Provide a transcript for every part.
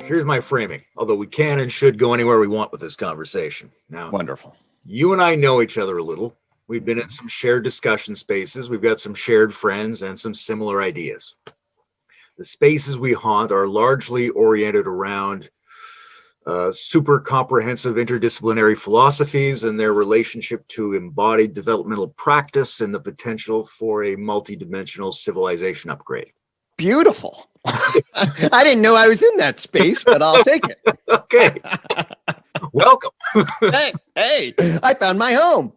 Here's my framing, although we can and should go anywhere we want with this conversation. Now, Wonderful. You and I know each other a little. We've been in some shared discussion spaces. We've got some shared friends and some similar ideas. The spaces we haunt are largely oriented around super comprehensive interdisciplinary philosophies and their relationship to embodied developmental practice and the potential for a multidimensional civilization upgrade. Beautiful. I didn't know I was in that space, but I'll take it. Okay. Welcome. Hey, I found my home.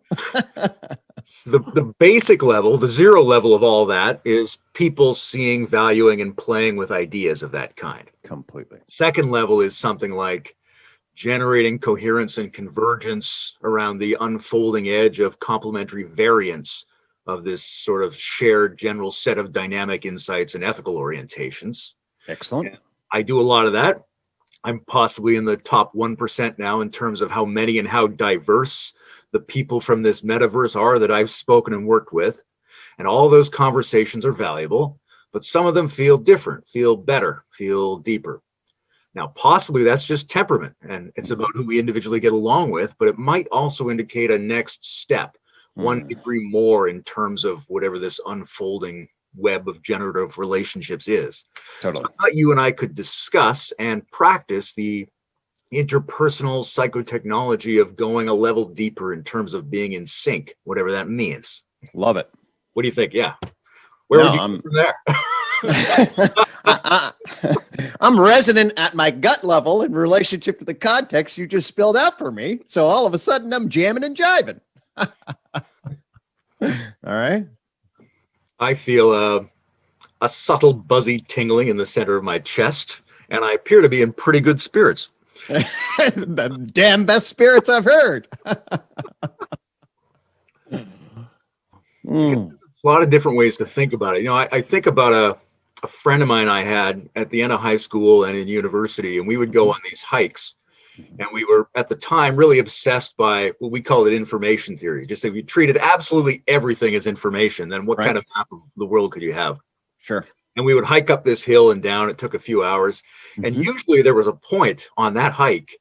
The basic level, the zero level of all that is people seeing, valuing, and playing with ideas of that kind. Completely. Second level is something like generating coherence and convergence around the unfolding edge of complementary variants of this sort of shared general set of dynamic insights and ethical orientations. Excellent. I do a lot of that. I'm possibly in the top 1% now in terms of how many and how diverse the people from this metaverse are that I've spoken and worked with. And all those conversations are valuable, but some of them feel different, feel better, feel deeper. Now, possibly that's just temperament and it's about who we individually get along with, but it might also indicate a next step, one degree more in terms of whatever this unfolding web of generative relationships is. Totally. So I thought you and I could discuss and practice the interpersonal psychotechnology of going a level deeper in terms of being in sync, whatever that means. Love it. What do you think? Yeah. Where would you go from there? I'm resonant at my gut level in relationship to the context you just spelled out for me. So all of a sudden I'm jamming and jiving. All right. I feel a subtle buzzy tingling in the center of my chest, and I appear to be in pretty good spirits. The damn best spirits I've heard. A lot of different ways to think about it. You know, I think about a friend of mine I had at the end of high school and in university, and we would go on these hikes. And we were, at the time, really obsessed by what we call it information theory. Just if you treated absolutely everything as information, then what kind of map of the world could you have? Sure. And we would hike up this hill and down. It took a few hours. And usually there was a point on that hike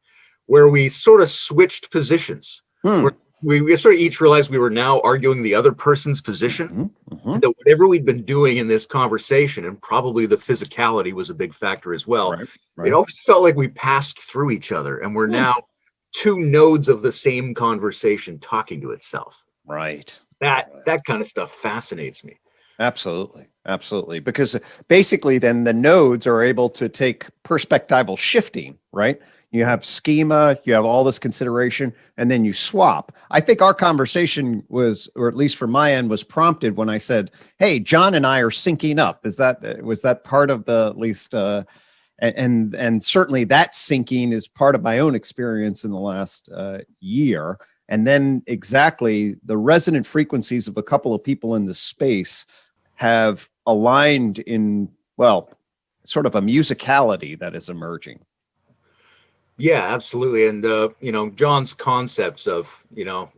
where we sort of switched positions. Where we sort of each realized we were now arguing the other person's position. That whatever we'd been doing in this conversation, and probably the physicality was a big factor as well, it always felt like we passed through each other and we're now two nodes of the same conversation talking to itself. Right. That kind of stuff fascinates me. Absolutely. Absolutely. Because basically then the nodes are able to take perspectival shifting, right? You have schema, you have all this consideration, and then you swap. I think our conversation was, or at least from my end, was prompted when I said, hey, John and I are syncing up. Was that part of the, at least, and certainly that syncing is part of my own experience in the last year. And then exactly the resonant frequencies of a couple of people in the space have aligned in, well, sort of a musicality that is emerging. Yeah, absolutely. And, John's concepts of,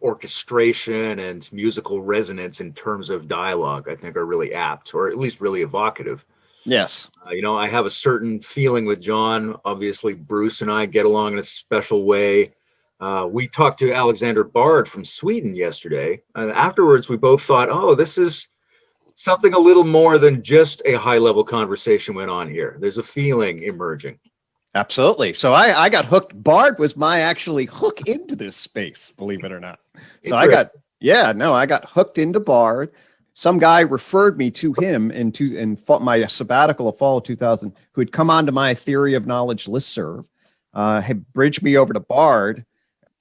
orchestration and musical resonance in terms of dialogue, I think are really apt, or at least really evocative. Yes. I have a certain feeling with John. Obviously, Bruce and I get along in a special way. We talked to Alexander Bard from Sweden yesterday. And afterwards, we both thought, oh, this is something a little more than just a high-level conversation went on here. There's a feeling emerging. Absolutely. So I got hooked. Bard was my actually hook into this space, believe it or not. So I got hooked into Bard. Some guy referred me to him in my sabbatical of fall of 2000, who had come onto my Theory of Knowledge listserv, had bridged me over to Bard,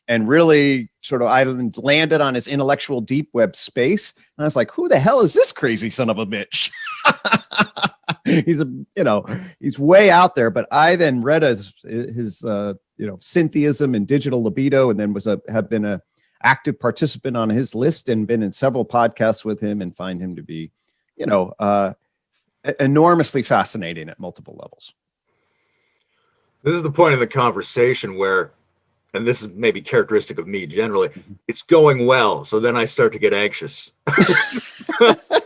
and really sort of I landed on his intellectual deep web space. And I was like, who the hell is this crazy son of a bitch? He's way out there. But I then read his Syntheism and Digital Libido, and then have been a active participant on his list and been in several podcasts with him, and find him to be, enormously fascinating at multiple levels. This is the point in the conversation where, and this is maybe characteristic of me generally, it's going well. So then I start to get anxious.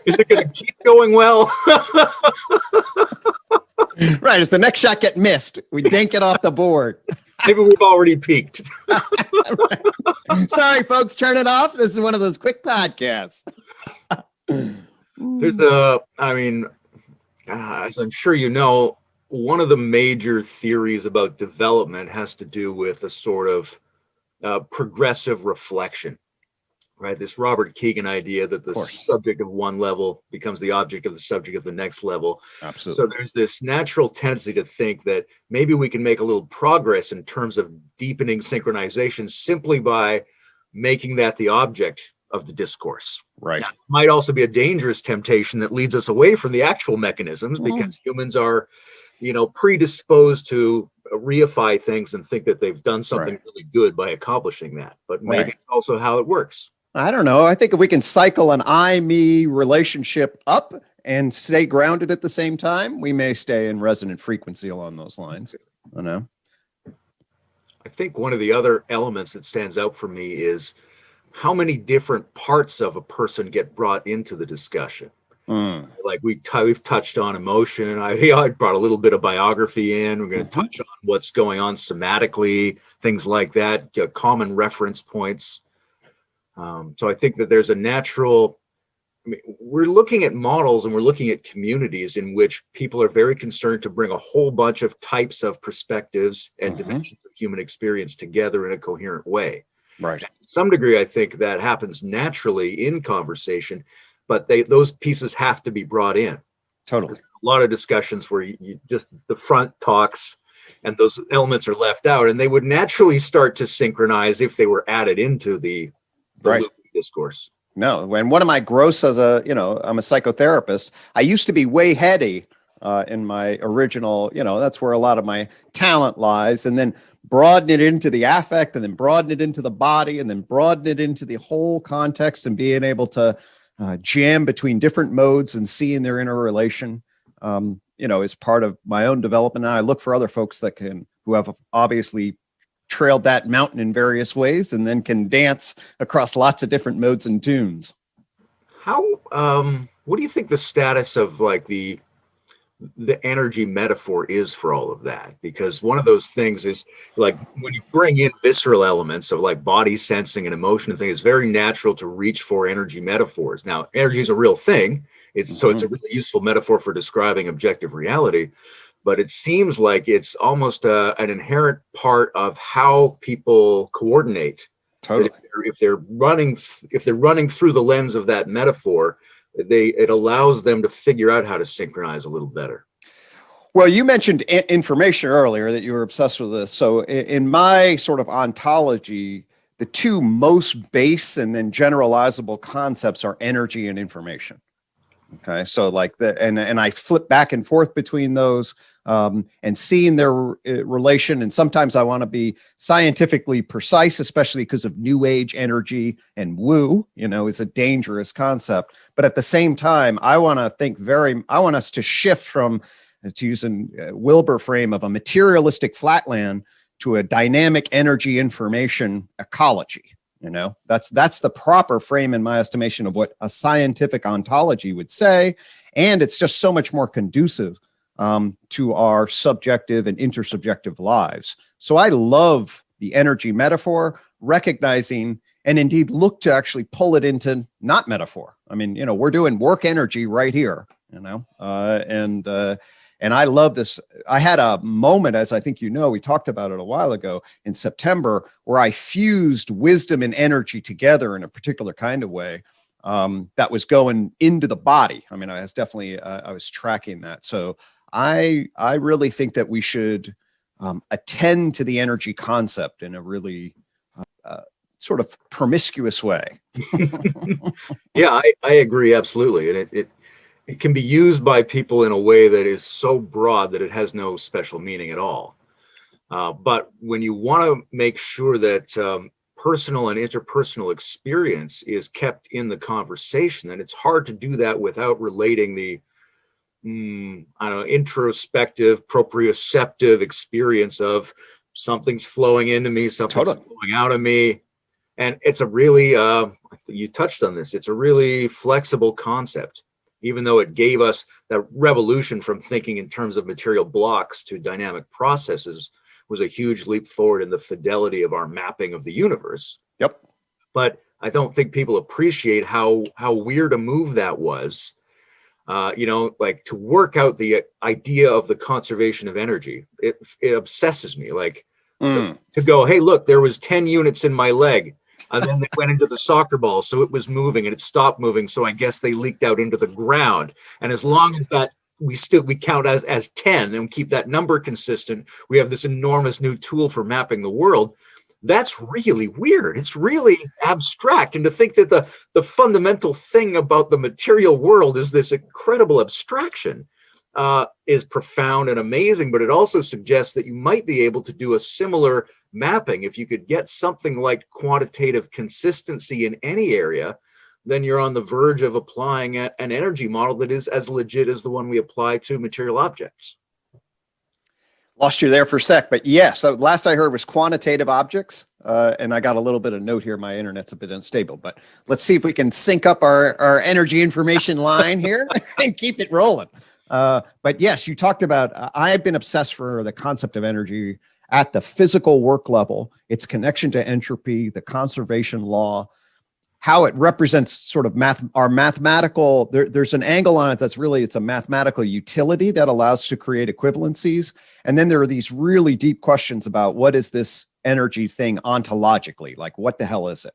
Is it going to keep going well? Right. As the next shot get missed, we dink it off the board. Maybe we've already peaked. Sorry, folks, turn it off. This is one of those quick podcasts. There's as I'm sure you know, one of the major theories about development has to do with a sort of progressive reflection, right? This Robert Keegan idea that the subject of one level becomes the object of the subject of the next level. Absolutely. So there's this natural tendency to think that maybe we can make a little progress in terms of deepening synchronization simply by making that the object of the discourse. Right. Now, it might also be a dangerous temptation that leads us away from the actual mechanisms, because humans are, predisposed to reify things and think that they've done something really good by accomplishing that. But maybe it's also how it works. I don't know. I think if we can cycle an I-me relationship up and stay grounded at the same time, we may stay in resonant frequency along those lines. I know. I think one of the other elements that stands out for me is how many different parts of a person get brought into the discussion. Like we've touched on emotion. I brought a little bit of biography in. We're going to touch on what's going on somatically, things like that, common reference points. So I think that there's a natural, we're looking at models and we're looking at communities in which people are very concerned to bring a whole bunch of types of perspectives and dimensions of human experience together in a coherent way. Right. To some degree, I think that happens naturally in conversation, but those pieces have to be brought in. Totally. There's a lot of discussions where you just the front talks and those elements are left out, and they would naturally start to synchronize if they were added into the discourse. No, when one of my growths as I'm a psychotherapist, I used to be way heady in my original, that's where a lot of my talent lies, and then broaden it into the affect, and then broaden it into the body, and then broaden it into the whole context, and being able to jam between different modes and seeing their interrelation, is part of my own development. And I look for other folks who have obviously trailed that mountain in various ways and then can dance across lots of different modes and tunes. What do you think the status of like the energy metaphor is for all of that? Because one of those things is like when you bring in visceral elements of like body sensing and emotion and things, it's very natural to reach for energy metaphors. Now, energy is a real thing. So it's a really useful metaphor for describing objective reality. But it seems like it's almost an inherent part of how people coordinate. Totally. If they're running through the lens of that metaphor, it allows them to figure out how to synchronize a little better. Well, you mentioned information earlier, that you were obsessed with this. So in my sort of ontology, the two most base and then generalizable concepts are energy and information. Okay, so like and I flip back and forth between those and seeing their relation. And sometimes I want to be scientifically precise, especially because of new age energy and woo, is a dangerous concept. But at the same time, I want us to shift from, to use a Wilbur frame, of a materialistic flatland to a dynamic energy information ecology. That's the proper frame in my estimation of what a scientific ontology would say. And it's just so much more conducive to our subjective and intersubjective lives. So I love the energy metaphor, recognizing and indeed look to actually pull it into not metaphor. I mean, we're doing work energy right here, and I love this. I had a moment, as I think we talked about it a while ago in September, where I fused wisdom and energy together in a particular kind of way that was going into the body. I mean, I was tracking that. So I really think that we should attend to the energy concept in a really sort of promiscuous way. Yeah, I agree absolutely, and it can be used by people in a way that is so broad that it has no special meaning at all. But when you want to make sure that personal and interpersonal experience is kept in the conversation, then it's hard to do that without relating the introspective, proprioceptive experience of something's flowing into me, something's flowing out of me. And it's a really, you touched on this, it's a really flexible concept. even though it gave us that revolution from thinking in terms of material blocks to dynamic processes, was a huge leap forward in the fidelity of our mapping of the universe. Yep. But I don't think people appreciate how weird a move that was. Like to work out the idea of the conservation of energy, it obsesses me. Like to go, hey, look, there was 10 units in my leg. And then they went into the soccer ball, so it was moving and it stopped moving. So I guess they leaked out into the ground. And as long as that we count as 10 and keep that number consistent, we have this enormous new tool for mapping the world. That's really weird. It's really abstract. And to think that the fundamental thing about the material world is this incredible abstraction is profound and amazing, but it also suggests that you might be able to do a similar mapping. If you could get something like quantitative consistency in any area, then you're on the verge of applying an energy model that is as legit as the one we apply to material objects. Lost you there for a sec, but yes, so last I heard was quantitative objects, and I got a little bit of note here. My internet's a bit unstable, but let's see if we can sync up our energy information line here and keep it rolling. But yes, you talked about, I've been obsessed for the concept of energy at the physical work level, its connection to entropy, the conservation law, how it represents sort of our mathematical, there's an angle on it that's really, it's a mathematical utility that allows us to create equivalencies. And then there are these really deep questions about what is this energy thing ontologically? Like, what the hell is it?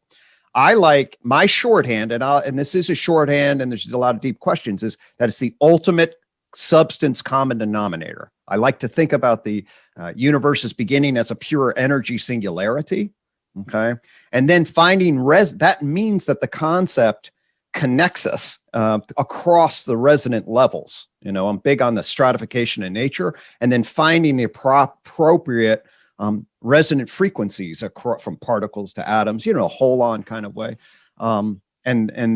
I like my shorthand, and this is a shorthand, and there's a lot of deep questions, is that it's the ultimate substance common denominator. I like to think about the universe as beginning as a pure energy singularity. Okay. And then finding that means that the concept connects us across the resonant levels. I'm big on the stratification in nature, and then finding the appropriate resonant frequencies from particles to atoms, a whole on kind of way. And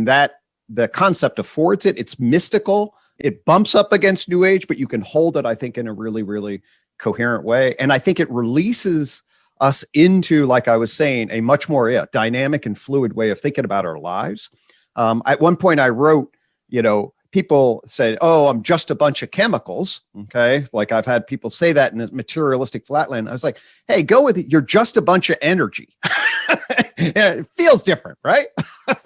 that the concept affords it. It's mystical. It bumps up against New Age, but you can hold it, I think, in a really, really coherent way. And I think it releases us into, like I was saying, a much more dynamic and fluid way of thinking about our lives. At one point I wrote, people said, oh, I'm just a bunch of chemicals. Okay. Like I've had people say that in the materialistic flatland. I was like, hey, go with it. You're just a bunch of energy. It feels different, right?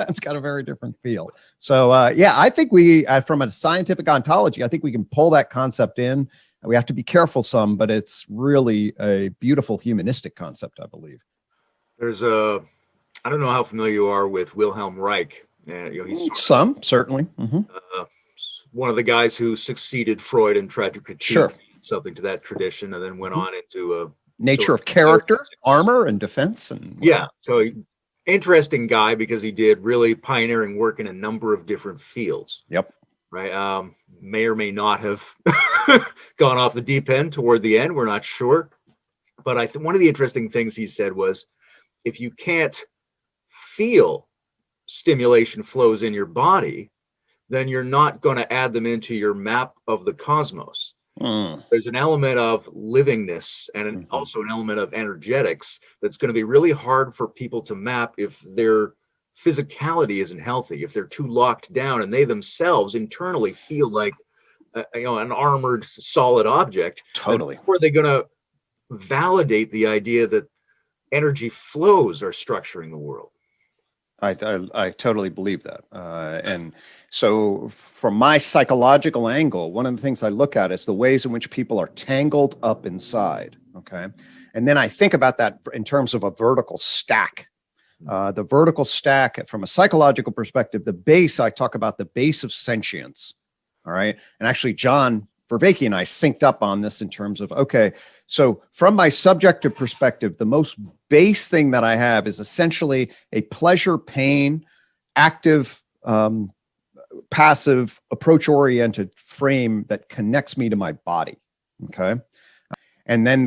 It's got a very different feel. So I think we, from a scientific ontology, I think we can pull that concept in. We have to be careful some, but it's really a beautiful humanistic concept, I believe. There's I don't know how familiar you are with Wilhelm Reich. He's certainly. Mm-hmm. One of the guys who succeeded Freud and tried to critique something to that tradition, and then went on into nature of character, armor, and defense. And so interesting guy because he did really pioneering work in a number of different fields. Yep. Right. May or may not have gone off the deep end toward the end. We're not sure. But one of the interesting things he said was, if you can't feel stimulation flows in your body, then you're not going to add them into your map of the cosmos. There's an element of livingness and also an element of energetics that's going to be really hard for people to map if their physicality isn't healthy, if they're too locked down and they themselves internally feel like an armored solid object. Totally. How are they going to validate the idea that energy flows are structuring the world? I totally believe that. And so from my psychological angle, one of the things I look at is the ways in which people are tangled up inside. Okay. And then I think about that in terms of a vertical stack. The vertical stack, from a psychological perspective, the base, I talk about the base of sentience. All right. And actually, John Vervaeke and I synced up on this in terms of, okay, so from my subjective perspective, the most base thing that I have is essentially a pleasure, pain, active, passive, approach-oriented frame that connects me to my body. Okay. And then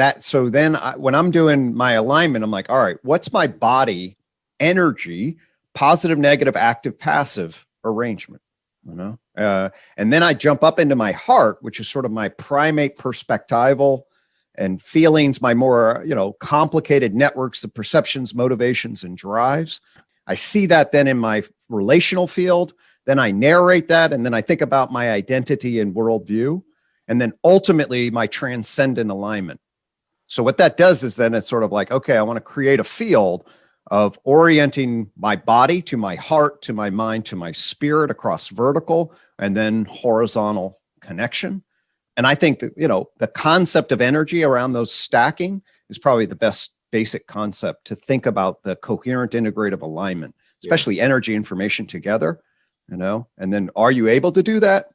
when I'm doing my alignment, I'm like, all right, what's my body energy, positive, negative, active, passive arrangement, and then I jump up into my heart, which is sort of my primate perspectival and feelings, my more, complicated networks of perceptions, motivations, and drives. I see that then in my relational field. Then I narrate that, and then I think about my identity and worldview, and then ultimately my transcendent alignment. So what that does is then it's sort of like, okay, I want to create a field of orienting my body to my heart, to my mind, to my spirit across vertical and then horizontal connection. And I think that, the concept of energy around those stacking is probably the best basic concept to think about the coherent integrative alignment, especially energy information together, and then are you able to do that?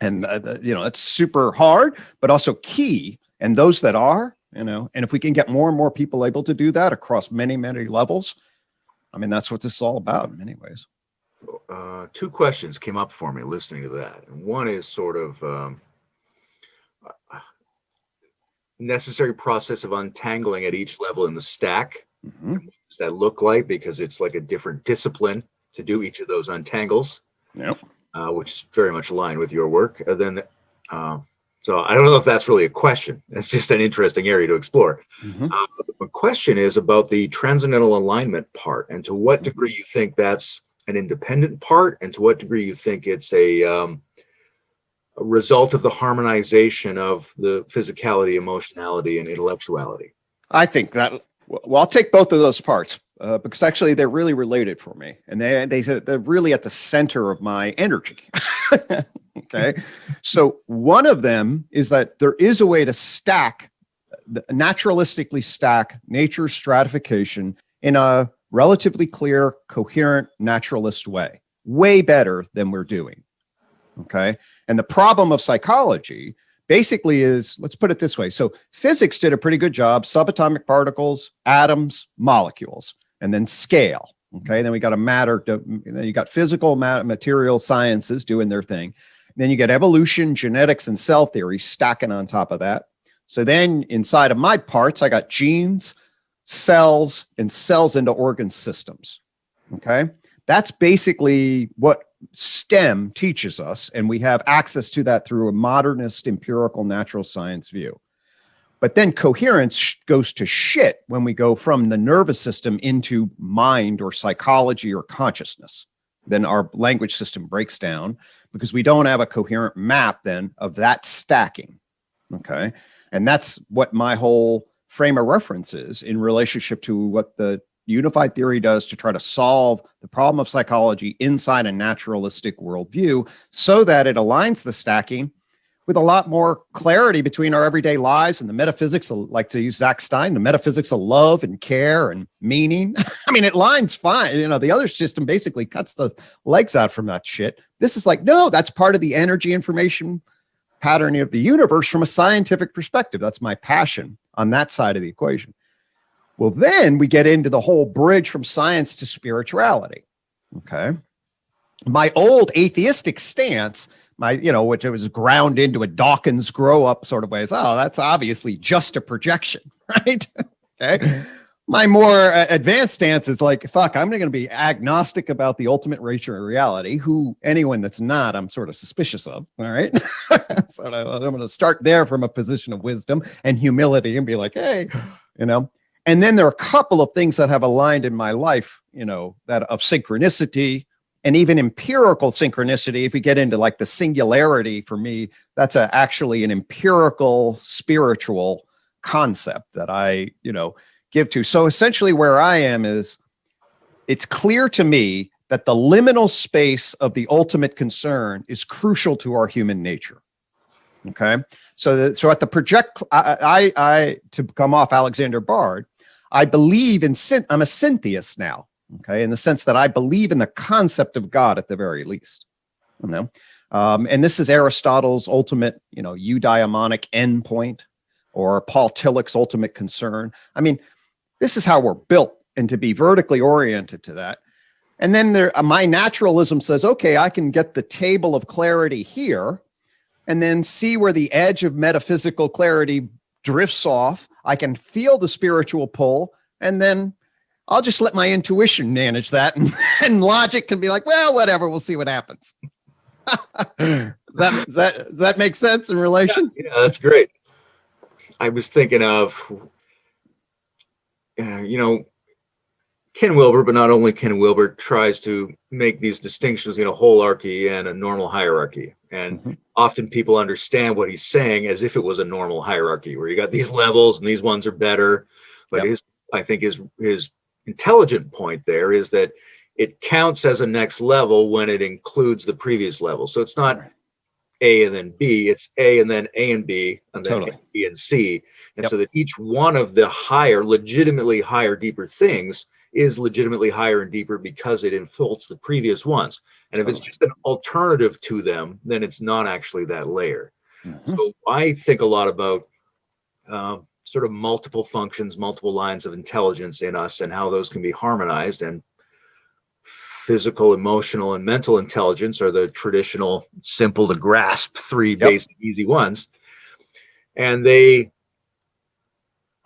And, it's super hard, but also key. And those that are, and if we can get more and more people able to do that across many, many levels, I mean, that's what this is all about in many ways. Two questions came up for me listening to that. And one is sort of necessary process of untangling at each level in the stack. Mm-hmm. What does that look like? Because it's like a different discipline to do each of those untangles, which is very much aligned with your work. So I don't know if that's really a question. That's just an interesting area to explore. Mm-hmm. The question is about the transcendental alignment part, and to what degree you think that's an independent part, and to what degree you think it's a result of the harmonization of the physicality, emotionality, and intellectuality. I think that, well, I'll take both of those parts because actually they're really related for me, and they're really at the center of my energy. Okay. So one of them is that there is a way to naturalistically stack nature's stratification in a relatively clear, coherent, naturalist way better than we're doing. Okay. And the problem of psychology basically is, let's put it this way. So physics did a pretty good job: subatomic particles, atoms, molecules, and then scale. Okay. Then we got then you got physical material sciences doing their thing. Then you get evolution, genetics, and cell theory stacking on top of that. So then inside of my parts, I got genes, cells, and cells into organ systems. Okay. That's basically what STEM teaches us. And we have access to that through a modernist empirical natural science view. But then coherence goes to shit when we go from the nervous system into mind or psychology or consciousness. Then our language system breaks down because we don't have a coherent map then of that stacking. Okay. And that's what my whole frame of reference is in relationship to what the unified theory does to try to solve the problem of psychology inside a naturalistic worldview, so that it aligns the stacking with a lot more clarity between our everyday lives and the metaphysics, like to use Zach Stein, the metaphysics of love and care and meaning. I mean, it lines fine. The other system basically cuts the legs out from that shit. This is like, no, that's part of the energy information pattern of the universe from a scientific perspective. That's my passion on that side of the equation. Well, then we get into the whole bridge from science to spirituality. Okay. My old atheistic stance, which it was ground into a Dawkins grow up sort of way, is, oh, that's obviously just a projection, right? Okay. My more advanced stance is like, fuck, I'm going to be agnostic about the ultimate nature of reality. Anyone that's not, I'm sort of suspicious of. All right. So I'm going to start there from a position of wisdom and humility and be like, hey, and then there are a couple of things that have aligned in my life, that of synchronicity and even empirical synchronicity. If we get into like the singularity, for me, that's actually an empirical spiritual concept that I, give to. So essentially where I am is, it's clear to me that the liminal space of the ultimate concern is crucial to our human nature. Okay. So at the project, I to come off Alexander Bard, I believe in I'm a syntheist now. Okay. In the sense that I believe in the concept of God at the very least. And this is Aristotle's ultimate, eudaimonic endpoint, or Paul Tillich's ultimate concern. I mean, this is how we're built, and to be vertically oriented to that. And then my naturalism says, okay, I can get the table of clarity here and then see where the edge of metaphysical clarity drifts off. I can feel the spiritual pull, and then I'll just let my intuition manage that. And logic can be like, well, whatever, we'll see what happens. Does that make sense in relation? Yeah, that's great. I was thinking of, Ken Wilber, but not only Ken Wilber, tries to make these distinctions in a holarchy and a normal hierarchy. And often people understand what he's saying as if it was a normal hierarchy, where you got these levels and these ones are better. But I think his intelligent point there is that it counts as a next level when it includes the previous level. So it's not A and then B, it's A and then A and B, and then A, B and C. And so that each one of the legitimately higher, deeper things is legitimately higher and deeper because it infiltrates the previous ones. And if it's just an alternative to them, then it's not actually that layer. So I think a lot about sort of multiple functions, multiple lines of intelligence in us and how those can be harmonized. And physical, emotional, and mental intelligence are the traditional, simple to grasp three basic, easy ones. And a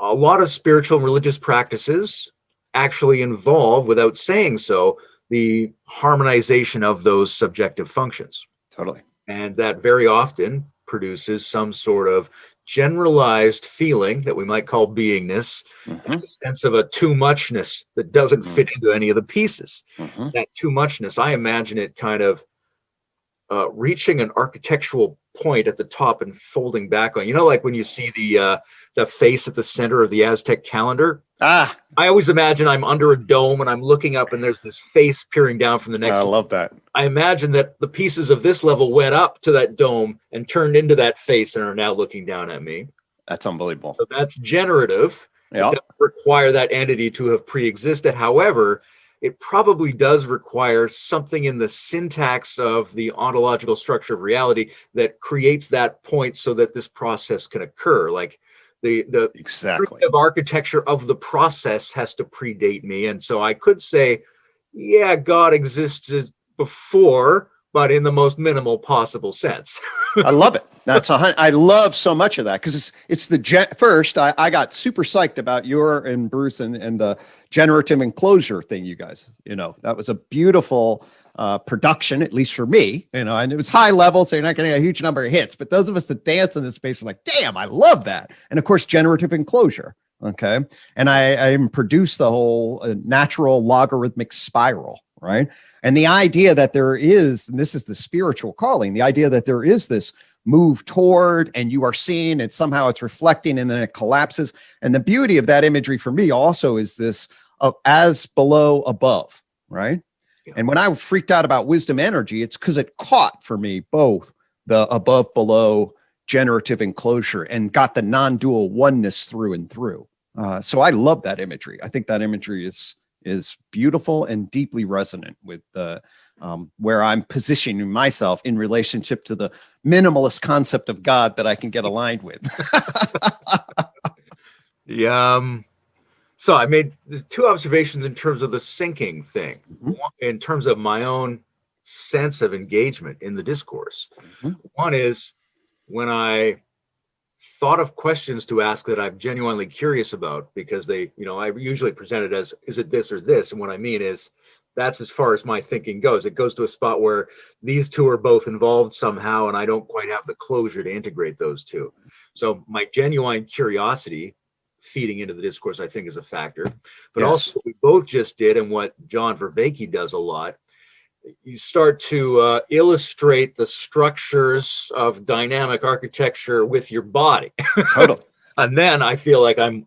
lot of spiritual and religious practices actually involve, without saying so, the harmonization of those subjective functions. Totally. And that very often produces some sort of generalized feeling that we might call beingness, and a sense of a too muchness that doesn't fit into any of the pieces. That too muchness, I imagine it kind of reaching an architectural point at the top and folding back on, like when you see the face at the center of the Aztec calendar. I always imagine I'm under a dome and I'm looking up and there's this face peering down from the next. I love that. I imagine that the pieces of this level went up to that dome and turned into that face and are now looking down at me. That's unbelievable. So that's generative. It doesn't require that entity to have pre-existed. However, it probably does require something in the syntax of the ontological structure of reality that creates that point so that this process can occur. Like the primitive architecture of the process has to predate me. And so I could say, yeah, God existed before, but in the most minimal possible sense. I love it. I love so much of that because it's first. I got super psyched about your and Bruce and the generative enclosure thing. You guys, that was a beautiful production, at least for me. And it was high level, so you're not getting a huge number of hits. But those of us that dance in this space were like, "Damn, I love that!" And of course, generative enclosure. Okay, and I produced the whole natural logarithmic spiral. Right. And the idea that there is, and this is the spiritual calling, the idea that there is this move toward, and you are seeing it, somehow it's reflecting and then it collapses. And the beauty of that imagery for me also is this of as below above. Right. Yeah. And when I freaked out about wisdom energy, it's because it caught for me both the above below generative enclosure and got the non-dual oneness through and through. So I love that imagery. I think that imagery is beautiful and deeply resonant with where I'm positioning myself in relationship to the minimalist concept of God that I can get aligned with. So I made two observations in terms of the syncing thing, in terms of my own sense of engagement in the discourse. One is when I thought of questions to ask that I'm genuinely curious about, because they, I usually present it as, is it this or this? And what I mean is that's as far as my thinking goes. It goes to a spot where these two are both involved somehow, and I don't quite have the closure to integrate those two. So my genuine curiosity feeding into the discourse, I think, is a factor. But also what we both just did, and what John Vervaeke does a lot, you start to illustrate the structures of dynamic architecture with your body. Totally. And then I feel like I'm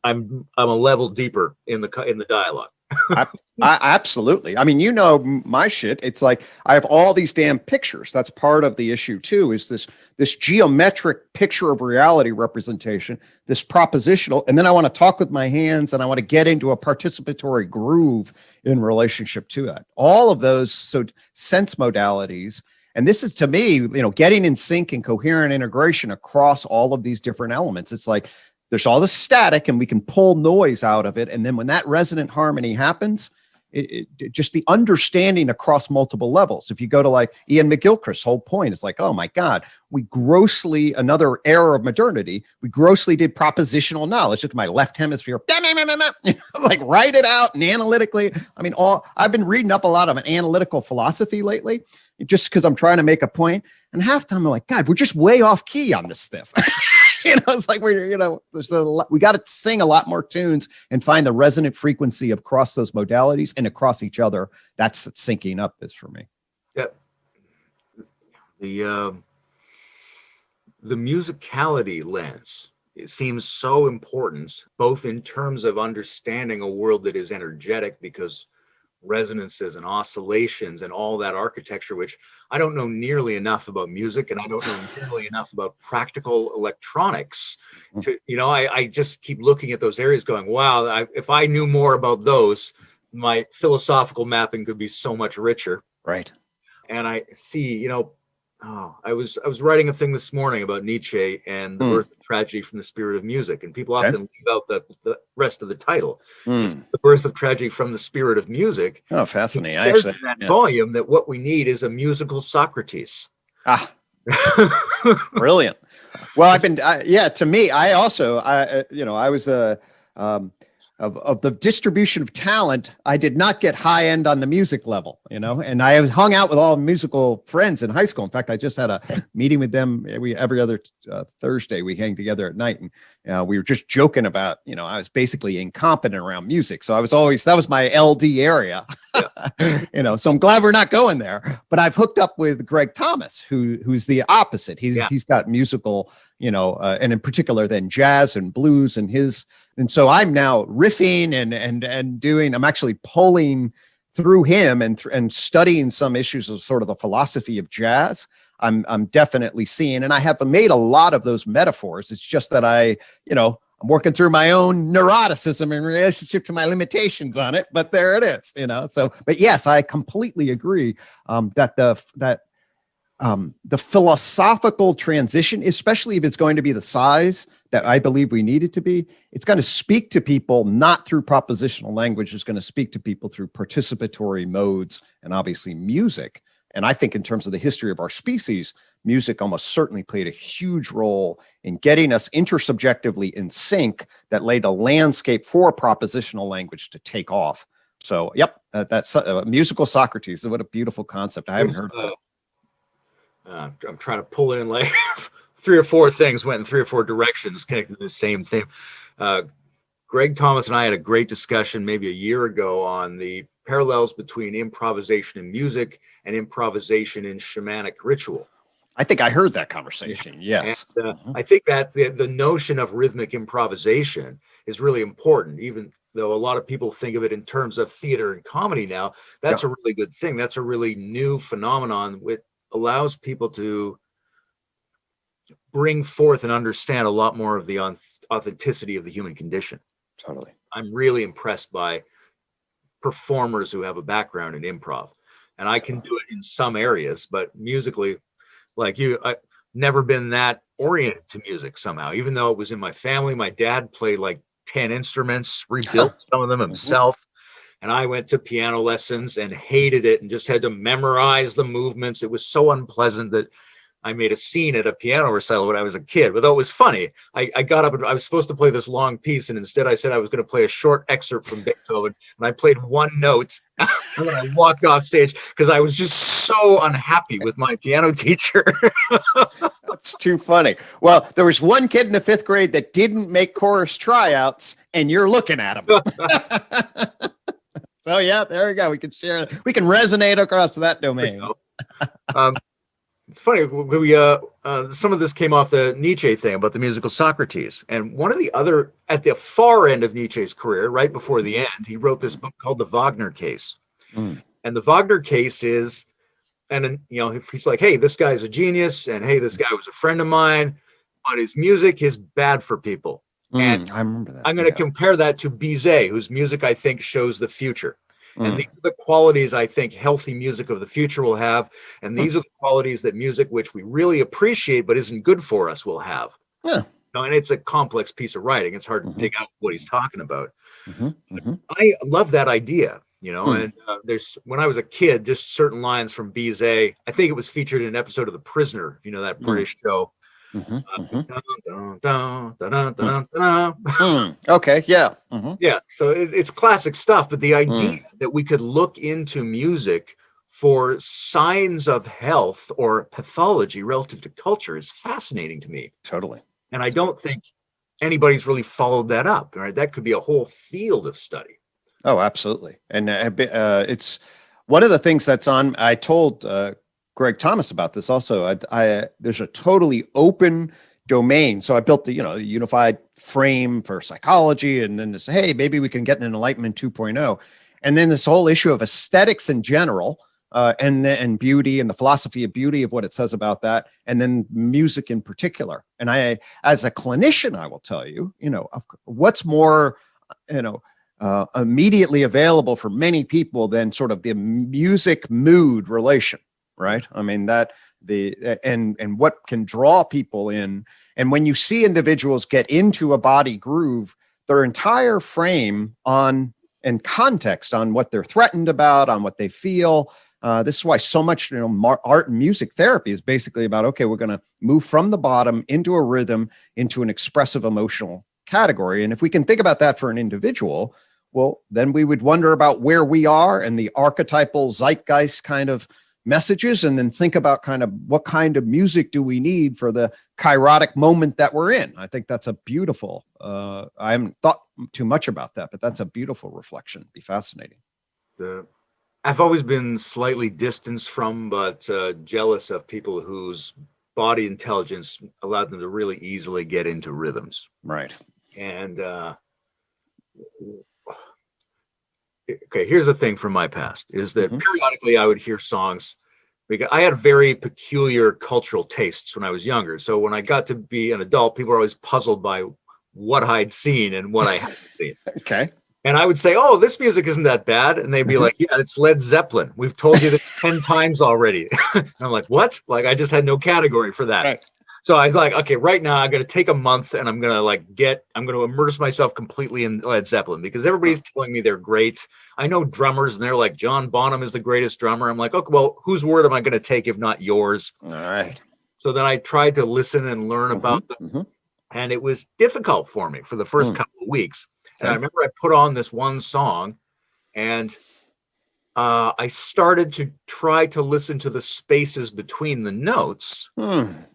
a level deeper in the dialogue. I absolutely. I mean, my shit. It's like I have all these damn pictures. That's part of the issue too. Is this geometric picture of reality representation, this propositional, and then I want to talk with my hands, and I want to get into a participatory groove in relationship to it. All of those sense modalities. And this is, to me, getting in sync and coherent integration across all of these different elements. It's like there's all the static and we can pull noise out of it. And then when that resonant harmony happens, it just the understanding across multiple levels. If you go to like Ian McGilchrist's whole point, it's like, oh my God, another era of modernity, we grossly did propositional knowledge. Look at my left hemisphere, like write it out and analytically. I mean, I've been reading up a lot of analytical philosophy lately, just because I'm trying to make a point. And half the time I'm like, God, we're just way off key on this stuff. It's like we got to sing a lot more tunes and find the resonant frequency across those modalities and across each other. That's what syncing up is for me. Yeah. The musicality lens, it seems so important, both in terms of understanding a world that is energetic, because resonances and oscillations and all that architecture, which I don't know nearly enough about music, and I don't know nearly enough about practical electronics to, I just keep looking at those areas going, wow, if I knew more about those, my philosophical mapping could be so much richer. Right. And I see, I was writing a thing this morning about Nietzsche and the birth of tragedy from the spirit of music, and people often leave out the rest of the title. It's the birth of tragedy from the spirit of music. Oh, fascinating! It says in that volume that what we need is a musical Socrates. Brilliant. Well, to me, I also, I was of the distribution of talent, I did not get high end on the music level, and I hung out with all musical friends in high school. In fact, I just had a meeting with them. Every other Thursday we hang together at night, and we were just joking about, I was basically incompetent around music. So that was my LD area, so I'm glad we're not going there, but I've hooked up with Greg Thomas, who's the opposite. He's got musical, and in particular then jazz and blues and so I'm now riffing and doing, I'm actually pulling through him and studying some issues of sort of the philosophy of jazz. I'm definitely seeing, and I have made a lot of those metaphors. It's just that I'm working through my own neuroticism in relationship to my limitations on it, but there it is, so, but yes, I completely agree that the philosophical transition, especially if it's going to be the size that I believe we need it to be, it's going to speak to people not through propositional language. It's going to speak to people through participatory modes and obviously music. And I think in terms of the history of our species, music almost certainly played a huge role in getting us intersubjectively in sync that laid a landscape for propositional language to take off. So, that's musical Socrates. What a beautiful concept. I haven't heard of that. I'm trying to pull in like 3 or 4 things went in 3 or 4 directions connected to the same thing. Greg Thomas and I had a great discussion maybe a year ago on the parallels between improvisation in music and improvisation in shamanic ritual. I think I heard that conversation. Yes. And, I think that the notion of rhythmic improvisation is really important, even though a lot of people think of it in terms of theater and comedy now. That's a really good thing. That's a really new phenomenon which allows people to bring forth and understand a lot more of the authenticity of the human condition. Totally. I'm really impressed by performers who have a background in improv, and I can do it in some areas, but musically, like you, I've never been that oriented to music somehow, even though it was in my family. My dad played like 10 instruments, rebuilt some of them himself. And I went to piano lessons and hated it and just had to memorize the movements. It was so unpleasant that I made a scene at a piano recital when I was a kid, but though it was funny. I got up and I was supposed to play this long piece, and instead I said I was going to play a short excerpt from Beethoven, and I played one note, and then I walked off stage because I was just so unhappy with my piano teacher. That's too funny. Well, there was one kid in the 5th grade that didn't make chorus tryouts, and you're looking at him. So yeah, there we go. We can share. We can resonate across that domain. It's funny. We some of this came off the Nietzsche thing about the musical Socrates, and one of the other at the far end of Nietzsche's career, right before the end, he wrote this book called The Wagner Case. And the Wagner Case is, and he's like, hey, this guy's a genius, and hey, this guy was a friend of mine, but his music is bad for people. And I remember that. I'm going to compare that to Bizet, whose music I think shows the future. And these are the qualities I think healthy music of the future will have. And these are the qualities that music, which we really appreciate but isn't good for us, will have. Yeah. And it's a complex piece of writing. It's hard to dig out what he's talking about. I love that idea, and there's, when I was a kid, just certain lines from Bizet. I think it was featured in an episode of The Prisoner, that British show. Okay, yeah. Yeah, so it's classic stuff, but the idea that we could look into music for signs of health or pathology relative to culture is fascinating to me. Totally. And I don't think anybody's really followed that up, right? That could be a whole field of study. Oh, absolutely. And it's one of the things that's on. I told Greg Thomas about this also. There's a totally open domain. So I built the unified frame for psychology, and then this, hey, maybe we can get an Enlightenment 2.0, and then this whole issue of aesthetics in general, and beauty and the philosophy of beauty of what it says about that, and then music in particular. And I, as a clinician, I will tell you, what's more, immediately available for many people than sort of the music mood relation, right? I mean, and what can draw people in. And when you see individuals get into a body groove, their entire frame and context on what they're threatened about, on what they feel. This is why so much, art and music therapy is basically about, okay, we're going to move from the bottom into a rhythm, into an expressive emotional category. And if we can think about that for an individual, well, then we would wonder about where we are and the archetypal zeitgeist kind of messages, and then think about kind of what kind of music do we need for the kairotic moment that we're in. I think that's a beautiful, I haven't thought too much about that, but that's a beautiful reflection. It'd be fascinating. I've always been slightly distanced from, but jealous of people whose body intelligence allowed them to really easily get into rhythms. Right. And okay, here's the thing from my past is that periodically I would hear songs, because I had very peculiar cultural tastes when I was younger. So when I got to be an adult, people were always puzzled by what I'd seen and what I hadn't seen. Okay. And I would say, oh, this music isn't that bad. And they'd be like, yeah, it's Led Zeppelin. We've told you this 10 times already. And I'm like, what? Like, I just had no category for that. Right. So I was like, okay, right now I'm going to take a month and I'm going to immerse myself completely in Led Zeppelin, because everybody's telling me they're great. I know drummers and they're like, John Bonham is the greatest drummer. I'm like, okay, well, whose word am I going to take if not yours? All right. So then I tried to listen and learn about them. And it was difficult for me for the first couple of weeks. And I remember I put on this one song, and I started to try to listen to the spaces between the notes.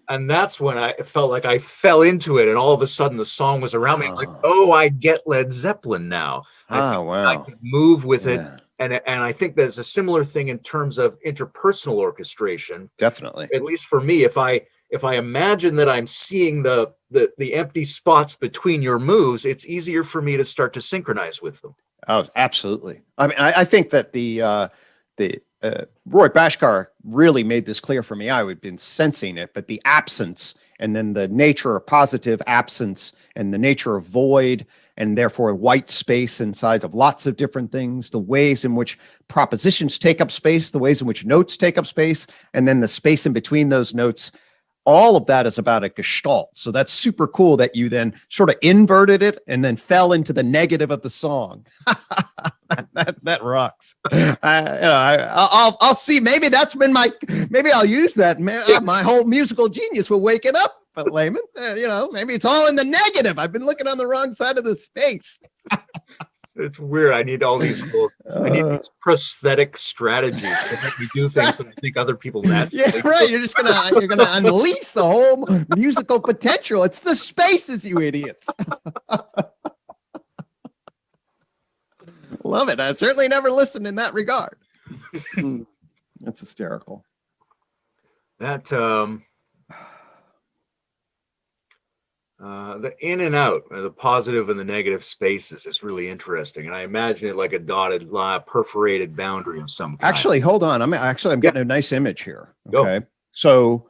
And that's when I felt like I fell into it. And all of a sudden the song was around me. I'm like, oh, I get Led Zeppelin now. Wow. I could move with it. And I think there's a similar thing in terms of interpersonal orchestration. Definitely. At least for me, if I imagine that I'm seeing the empty spots between your moves, it's easier for me to start to synchronize with them. Oh, absolutely. I mean, I think that the Roy Bhaskar really made this clear for me. I had been sensing it, but the absence, and then the nature of positive absence, and the nature of void, and therefore white space inside of lots of different things, the ways in which propositions take up space, the ways in which notes take up space, and then the space in between those notes. All of that is about a gestalt. So that's super cool that you then sort of inverted it and then fell into the negative of the song. that rocks. I'll see. Maybe that's been maybe I'll use that. My whole musical genius will waken up. But Layman, maybe it's all in the negative. I've been looking on the wrong side of the space. It's weird. I need all these these prosthetic strategies to make me do things that I think other people naturally. Yeah, right. You're gonna unleash the whole musical potential. It's the spaces, you idiots. Love it. I certainly never listened in that regard. That's hysterical. That the in and out, the positive and the negative spaces is really interesting, and I imagine it like a dotted line, perforated boundary of some kind. Actually, hold on. I'm getting a nice image here. Okay, Go. So,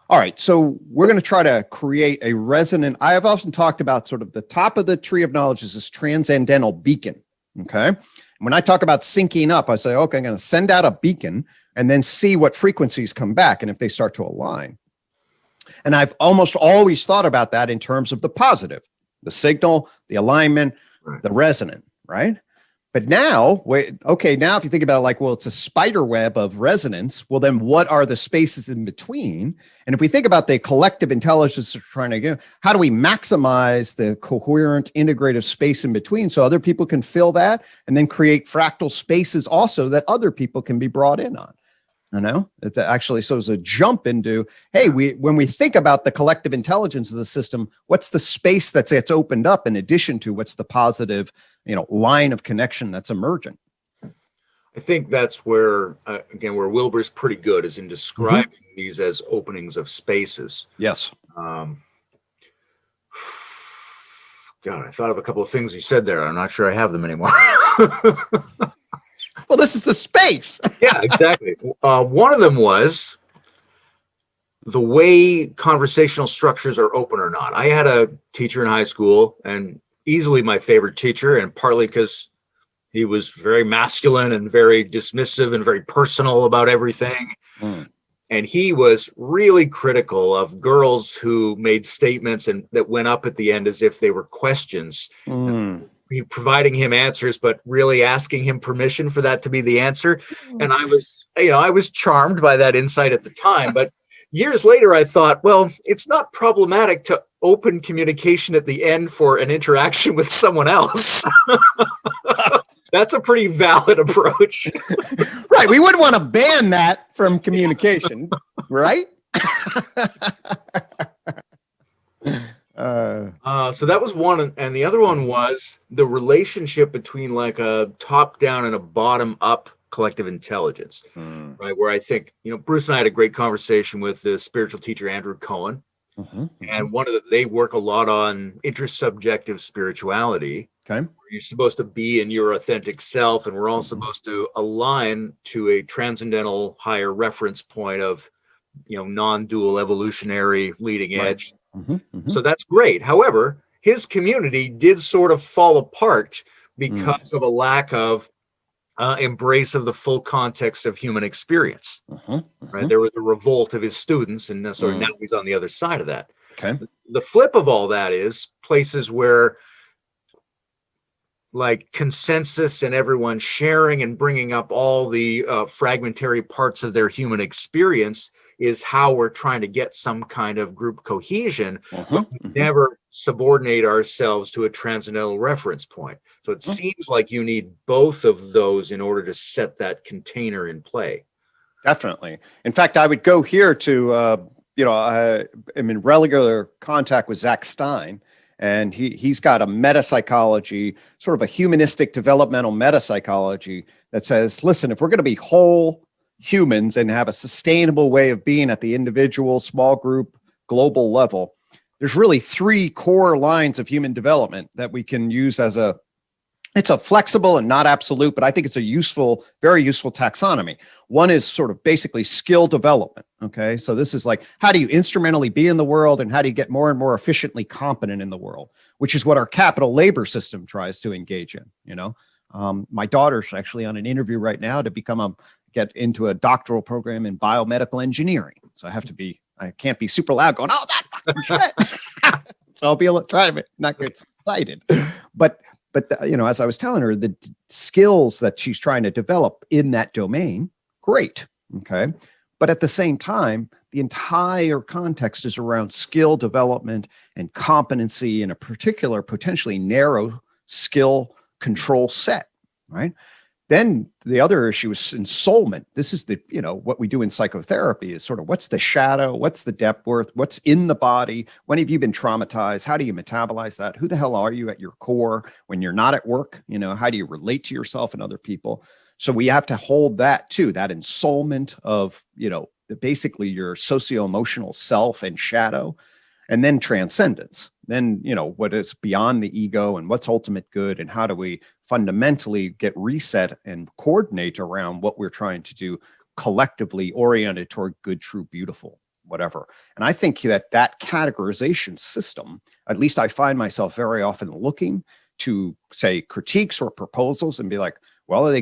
all right. So we're going to try to create a resonant. I have often talked about sort of the top of the tree of knowledge is this transcendental beacon. Okay, when I talk about syncing up, I say, okay, I'm going to send out a beacon and then see what frequencies come back and if they start to align. And I've almost always thought about that in terms of the positive, the signal, the alignment, the resonant, right? But now, now if you think about it like, well, it's a spider web of resonance, well, then what are the spaces in between? And if we think about the collective intelligence of trying to get, how do we maximize the coherent integrative space in between so other people can fill that and then create fractal spaces also that other people can be brought in on? You know, it's actually, so it's a jump into, hey, when we think about the collective intelligence of the system, what's the space that's opened up in addition to what's the positive, line of connection that's emergent? I think that's where, again, where Wilber's pretty good is in describing these as openings of spaces. Yes. God, I thought of a couple of things you said there. I'm not sure I have them anymore. Well, this is the space. Yeah, exactly. One of them was the way conversational structures are open or not. I had a teacher in high school, and easily my favorite teacher, and partly because he was very masculine and very dismissive and very personal about everything. And he was really critical of girls who made statements and that went up at the end as if they were questions. Providing him answers, but really asking him permission for that to be the answer. And I was charmed by that insight at the time. But years later, I thought, well, it's not problematic to open communication at the end for an interaction with someone else. That's a pretty valid approach. Right. We wouldn't want to ban that from communication, right? So that was one, and the other one was the relationship between like a top-down and a bottom-up collective intelligence, right? Where I think, Bruce and I had a great conversation with the spiritual teacher Andrew Cohen, and they work a lot on intersubjective spirituality. Okay, where you're supposed to be in your authentic self, and we're all supposed to align to a transcendental higher reference point of, non-dual evolutionary leading edge. So that's great. However, his community did sort of fall apart because of a lack of embrace of the full context of human experience. Right? There was a revolt of his students, and so now he's on the other side of that. Okay. The flip of all that is places where like consensus and everyone sharing and bringing up all the fragmentary parts of their human experience is how we're trying to get some kind of group cohesion, but we never subordinate ourselves to a transcendental reference point. So it seems like you need both of those in order to set that container in play. Definitely. In fact, I would go here to, I'm in regular contact with Zach Stein, and he's got a meta-psychology, sort of a humanistic developmental meta-psychology that says, listen, if we're going to be whole humans and have a sustainable way of being at the individual, small group, global level, there's really three core lines of human development that we can use as it's a flexible and not absolute, but I think it's a useful, very useful taxonomy. One is sort of basically skill development. Okay. So this is like, how do you instrumentally be in the world, and how do you get more and more efficiently competent in the world, which is what our capital labor system tries to engage in. My daughter's actually on an interview right now to get into a doctoral program in biomedical engineering. So I can't be super loud going, oh, that fucking shit. So I'll be able to try to not get excited. But as I was telling her, the skills that she's trying to develop in that domain, great. Okay. But at the same time, the entire context is around skill development and competency in a particular, potentially narrow skill control set, right? Then the other issue is ensoulment. This is what we do in psychotherapy is sort of what's the shadow, what's the depth worth, what's in the body, when have you been traumatized, how do you metabolize that, who the hell are you at your core when you're not at work, how do you relate to yourself and other people? So we have to hold that too, that ensoulment of, basically your socio-emotional self and shadow, and then transcendence. Then, what is beyond the ego and what's ultimate good, and how do we fundamentally get reset and coordinate around what we're trying to do collectively, oriented toward good, true, beautiful, whatever. And I think that categorization system, at least I find myself very often looking to say critiques or proposals and be like, well,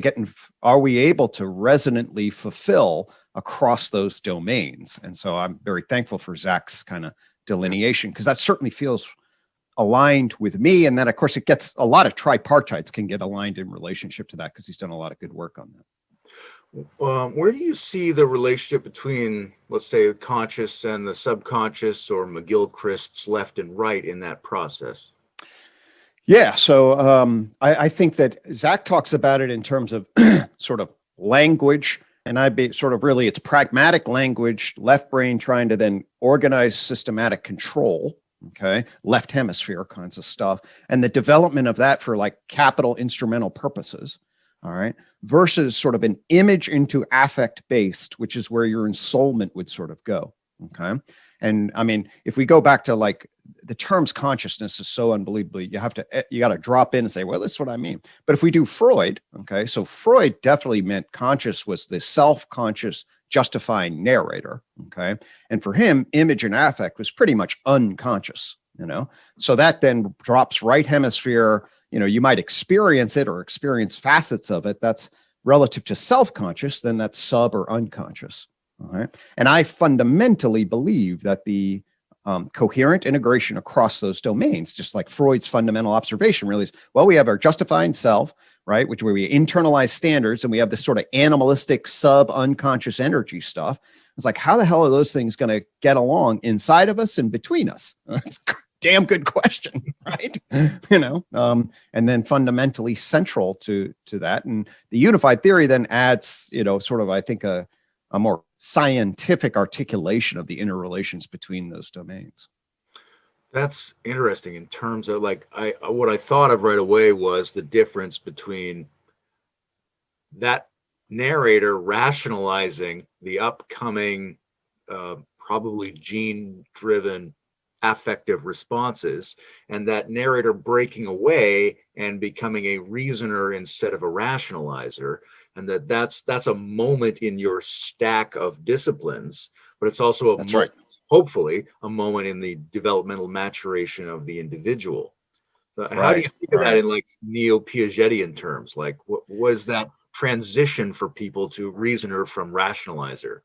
are we able to resonantly fulfill across those domains? And so I'm very thankful for Zach's kind of delineation, because that certainly feels aligned with me. And then, of course, it gets a lot of tripartites can get aligned in relationship to that, because he's done a lot of good work on that. Where do you see the relationship between, let's say, the conscious and the subconscious, or McGill-Christ's left and right in that process? Yeah. So I think that Zach talks about it in terms of sort of language And I'd be sort of really, it's pragmatic language, left brain trying to then organize systematic control, okay, left hemisphere kinds of stuff, and the development of that for like capital instrumental purposes, all right, versus sort of an image into affect based, which is where your ensoulment would sort of go, okay. And I mean, if we go back to like the terms consciousness is so unbelievably, you got to drop in and say, well, this is what I mean. But if we do Freud, okay, so Freud definitely meant conscious was the self-conscious justifying narrator, okay. And for him, image and affect was pretty much unconscious, you know. So that then drops right hemisphere, you know, you might experience it or experience facets of it. That's relative to self-conscious, then that's sub or unconscious. All right. And I fundamentally believe that the coherent integration across those domains, just like Freud's fundamental observation really is, well, we have our justifying self, right, which where we internalize standards, and we have this sort of animalistic sub-unconscious energy stuff. It's like, how the hell are those things going to get along inside of us and between us? That's a damn good question, right? You know, and then fundamentally central to that. And the unified theory then adds, you know, sort of, I think, a more scientific articulation of the interrelations between those domains. That's interesting in terms of like, what I thought of right away was the difference between that narrator rationalizing the upcoming, probably gene-driven affective responses, and that narrator breaking away and becoming a reasoner instead of a rationalizer. And that's a moment in your stack of disciplines, but it's also a moment, right. Hopefully a moment in the developmental maturation of the individual. How do you Right, think of that right. in like neo-Piagetian terms? Like, what was that transition for people to reasoner from rationalizer?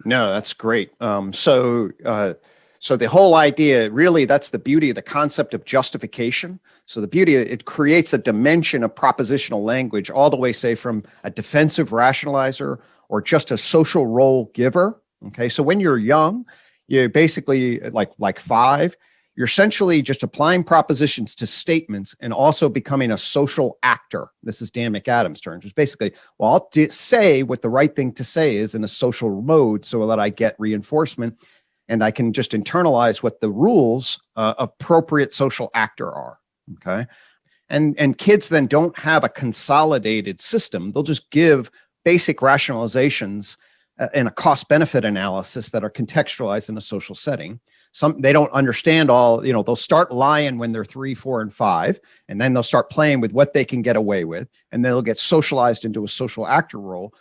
No, that's great. So the whole idea, really, that's the beauty of the concept of justification. So the beauty, it creates a dimension of propositional language all the way, say, from a defensive rationalizer or just a social role giver. Okay, so when you're young, you basically like 5, you're essentially just applying propositions to statements and also becoming a social actor. This is Dan McAdams' terms. It's basically, well, I'll say what the right thing to say is in a social mode so that I get reinforcement, and I can just internalize what the rules of appropriate social actor are. Okay, and kids then don't have a consolidated system. They'll just give basic rationalizations in a cost-benefit analysis that are contextualized in a social setting. They don't understand all, you know, they'll start lying when they're 3, 4, and 5, and then they'll start playing with what they can get away with, and they'll get socialized into a social actor role.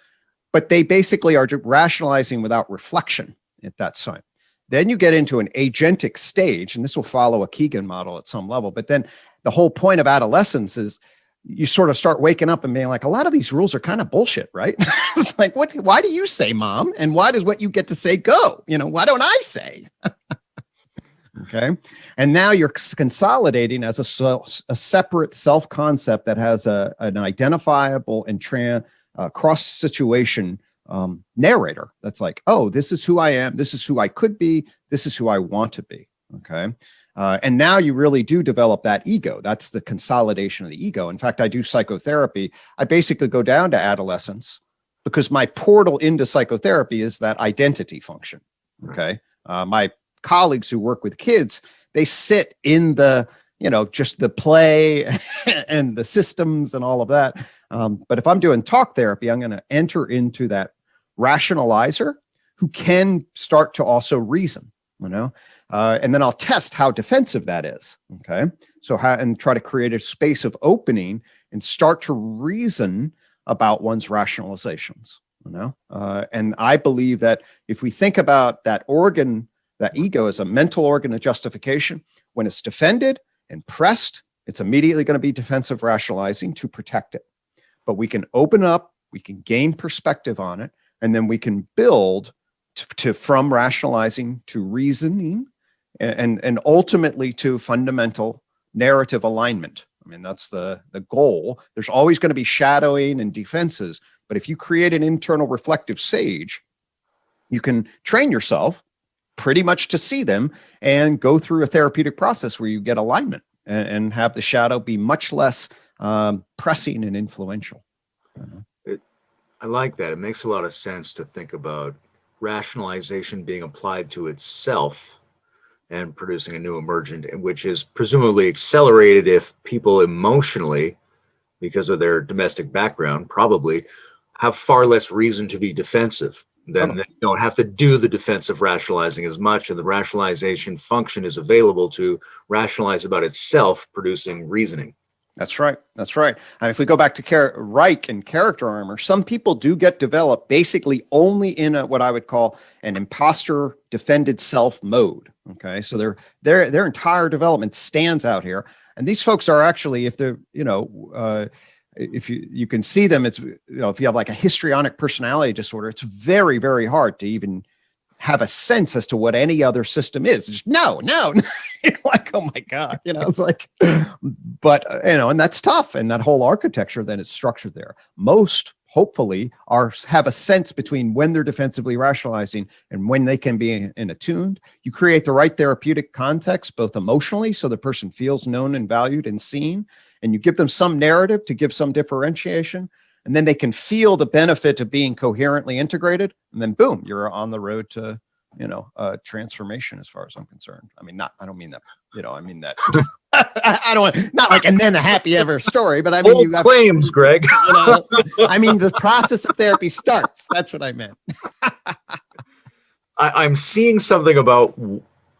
But they basically are rationalizing without reflection at that time. Then you get into an agentic stage, and this will follow a Keegan model at some level. But then the whole point of adolescence is you sort of start waking up and being like, a lot of these rules are kind of bullshit, right? It's like, why do you say, Mom? And why does what you get to say go? You know, why don't I say? Okay. And now you're consolidating as a separate self-concept that has an identifiable and cross-situation narrator that's like, oh, this is who I am. This is who I could be. This is who I want to be. Okay. And now you really do develop that ego. That's the consolidation of the ego. In fact, I do psychotherapy. I basically go down to adolescence because my portal into psychotherapy is that identity function. Okay. My colleagues who work with kids, they sit in the, you know, just the play and the systems and all of that. But if I'm doing talk therapy, I'm going to enter into that rationalizer who can start to also reason, you know, and then I'll test how defensive that is. Okay. So and try to create a space of opening and start to reason about one's rationalizations, you know, and I believe that if we think about that organ, that ego is a mental organ of justification, when it's defended and pressed, it's immediately going to be defensive rationalizing to protect it. But we can open up, we can gain perspective on it, and then we can build from rationalizing to reasoning and ultimately to fundamental narrative alignment. I mean, that's the goal. There's always going to be shadowing and defenses, but if you create an internal reflective sage, you can train yourself pretty much to see them and go through a therapeutic process where you get alignment and have the shadow be much less pressing and influential. I like that. It makes a lot of sense to think about rationalization being applied to itself and producing a new emergent, which is presumably accelerated if people emotionally, because of their domestic background, probably have far less reason to be defensive. Then they don't have to do the defensive rationalizing as much, and the rationalization function is available to rationalize about itself, producing reasoning. That's right. That's right. And if we go back to Reich and character armor, some people do get developed basically only in what I would call an imposter defended self mode. Okay, so their entire development stands out here, and these folks are actually, if they're if you can see them, it's if you have like a histrionic personality disorder, it's very, very hard to even have a sense as to what any other system is. It's just no. Like, oh my God, it's like, but and that's tough. And that whole architecture then is structured there. Most hopefully have a sense between when they're defensively rationalizing and when they can be in attuned. You create the right therapeutic context, both emotionally, so the person feels known and valued and seen, and you give them some narrative to give some differentiation. And then they can feel the benefit of being coherently integrated. And then boom, you're on the road to, transformation as far as I'm concerned. I mean, I don't mean that, I mean that. I don't want, not like, and then a happy ever story, but I mean, you claims, Greg. I mean, the process of therapy starts. That's what I meant. I'm seeing something about,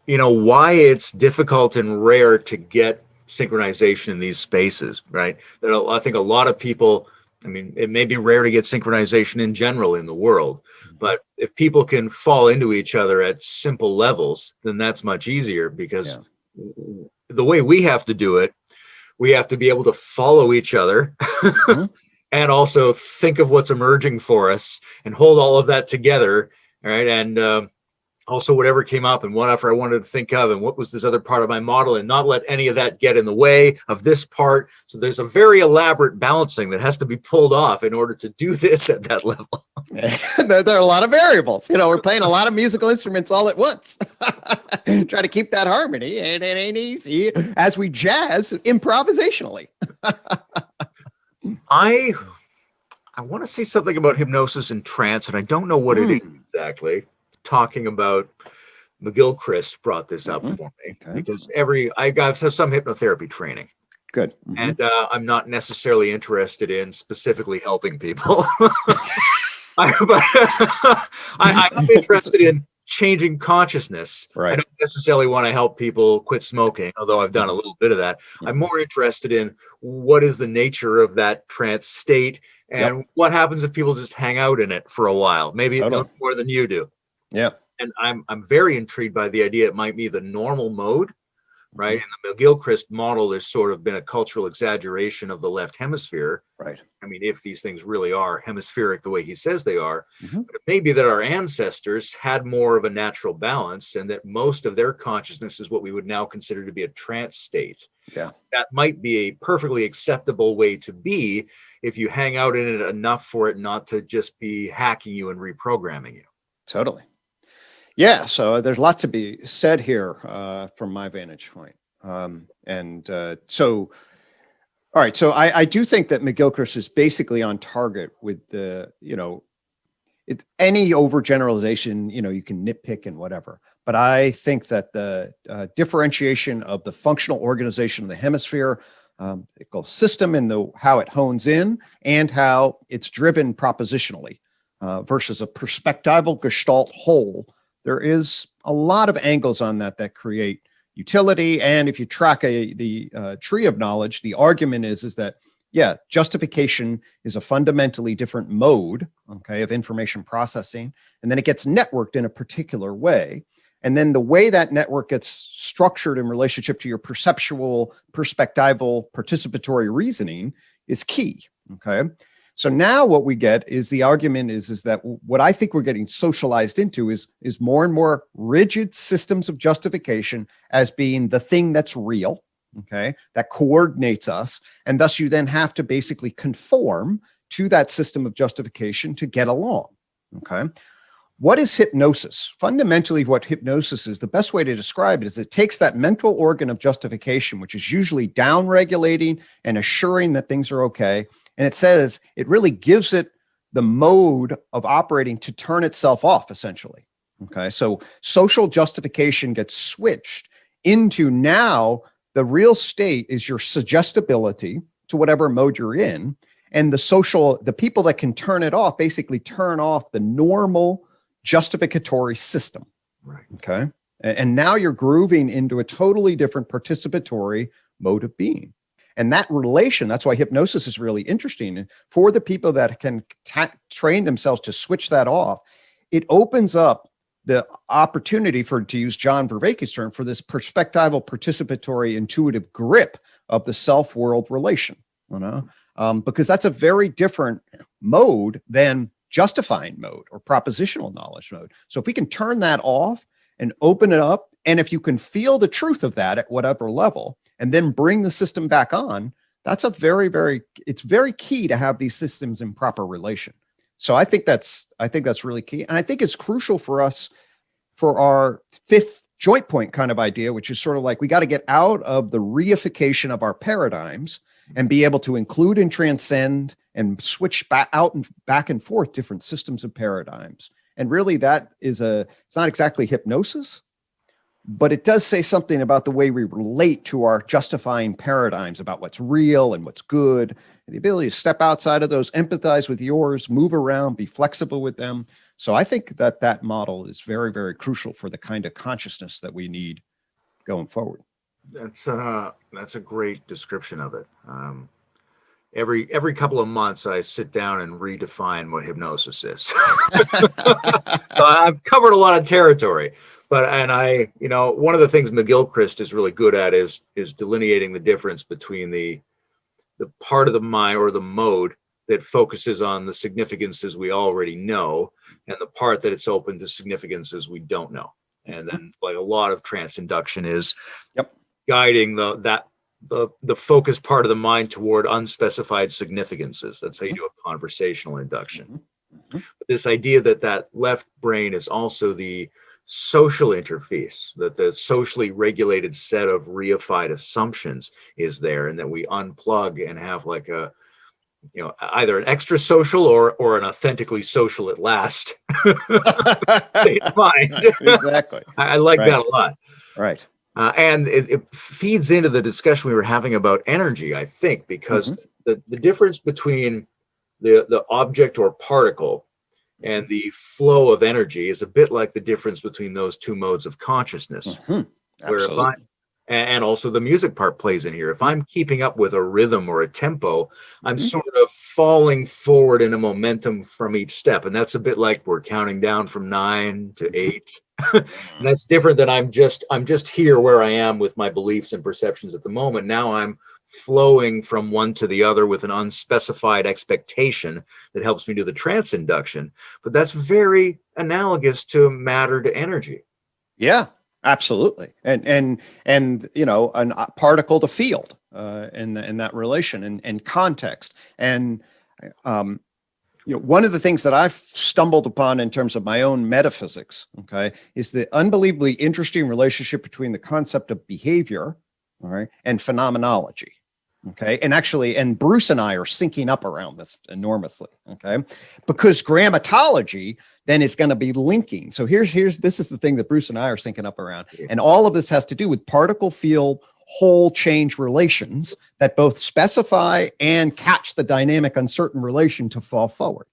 why it's difficult and rare to get synchronization in these spaces, right? I think a lot of people, it may be rare to get synchronization in general in the world, but if people can fall into each other at simple levels, then that's much easier, because the way we have to do it, we have to be able to follow each other and also think of what's emerging for us and hold all of that together. All right. And also whatever came up and whatever I wanted to think of and what was this other part of my model, and not let any of that get in the way of this part. So there's a very elaborate balancing that has to be pulled off in order to do this at that level. There are a lot of variables. We're playing a lot of musical instruments all at once. Try to keep that harmony, and it ain't easy as we jazz improvisationally. I want to say something about hypnosis and trance, and I don't know what it is exactly. Talking about McGilchrist brought this up for me, because I got some hypnotherapy training. Good. And I'm not necessarily interested in specifically helping people. I'm interested in changing consciousness. Right. I don't necessarily want to help people quit smoking, although I've done a little bit of that. I'm more interested in what is the nature of that trance state, and what happens if people just hang out in it for a while. Maybe it knows more than you do. Yeah. And I'm very intrigued by the idea it might be the normal mode, right? In the McGilchrist model, there's sort of been a cultural exaggeration of the left hemisphere. Right. If these things really are hemispheric the way he says they are, but it may be that our ancestors had more of a natural balance, and that most of their consciousness is what we would now consider to be a trance state. Yeah. That might be a perfectly acceptable way to be if you hang out in it enough for it not to just be hacking you and reprogramming you. Totally. Yeah, so there's lots to be said here from my vantage point. So I do think that McGilchrist is basically on target with the, any overgeneralization, you can nitpick and whatever. But I think that the differentiation of the functional organization of the hemisphere, system and how it hones in and how it's driven propositionally versus a perspectival gestalt whole, there is a lot of angles on that create utility. And if you track the tree of knowledge, the argument is that, justification is a fundamentally different mode, of information processing. And then it gets networked in a particular way. And then the way that network gets structured in relationship to your perceptual, perspectival, participatory reasoning is key. Okay. So now what we get is the argument is that what I think we're getting socialized into is more and more rigid systems of justification as being the thing that's real, that coordinates us. And thus you then have to basically conform to that system of justification to get along, What is hypnosis? Fundamentally, what hypnosis is, the best way to describe it is it takes that mental organ of justification, which is usually down-regulating and assuring that things are okay, and it says it really gives it the mode of operating to turn itself off, essentially. Okay. So social justification gets switched into now the real state is your suggestibility to whatever mode you're in. And the people that can turn it off basically turn off the normal justificatory system. Right. Okay. And now you're grooving into a totally different participatory mode of being. And that relation, that's why hypnosis is really interesting. For the people that can train themselves to switch that off, it opens up the opportunity for, to use John Vervaeke's term, for this perspectival, participatory, intuitive grip of the self-world relation, because that's a very different mode than justifying mode or propositional knowledge mode. So if we can turn that off and open it up, and if you can feel the truth of that at whatever level, and then bring the system back on, that's it's very key to have these systems in proper relation. So I think that's really key. And I think it's crucial for us for our fifth joint point kind of idea, which is sort of like, we got to get out of the reification of our paradigms and be able to include and transcend and switch back and forth different systems of paradigms. And really it's not exactly hypnosis, but it does say something about the way we relate to our justifying paradigms about what's real and what's good, and the ability to step outside of those, empathize with yours, move around, be flexible with them. So I think that model is very, very crucial for the kind of consciousness that we need going forward. That's a great description of it. Every couple of months, I sit down and redefine what hypnosis is. So I've covered a lot of territory, one of the things McGilchrist is really good at is delineating the difference between the part of the mind or the mode that focuses on the significances we already know, and the part that it's open to significances we don't know. And then, like, a lot of trance induction is guiding the focus part of the mind toward unspecified significances. That's how you do a conversational induction. But this idea that left brain is also the social interface, that the socially regulated set of reified assumptions is there, and that we unplug and have like a, either an extra social or an authentically social at last state of mind. Exactly. I like that a lot. Right. And it feeds into the discussion we were having about energy, I think, because the difference between the object or particle and the flow of energy is a bit like the difference between those two modes of consciousness. Absolutely. And also the music part plays in here. If I'm keeping up with a rhythm or a tempo, I'm sort of falling forward in a momentum from each step. And that's a bit like we're counting down from 9 to 8. And that's different than I'm just here where I am with my beliefs and perceptions at the moment. Now I'm flowing from one to the other with an unspecified expectation that helps me do the trance induction. But that's very analogous to matter to energy. Yeah, absolutely. And a particle to field in that relation and context. And one of the things that I've stumbled upon in terms of my own metaphysics, is the unbelievably interesting relationship between the concept of behavior, and phenomenology. And Bruce and I are syncing up around this enormously. Because grammatology then is going to be linking. So this is the thing that Bruce and I are syncing up around. And all of this has to do with particle field whole change relations that both specify and catch the dynamic uncertain relation to fall forward.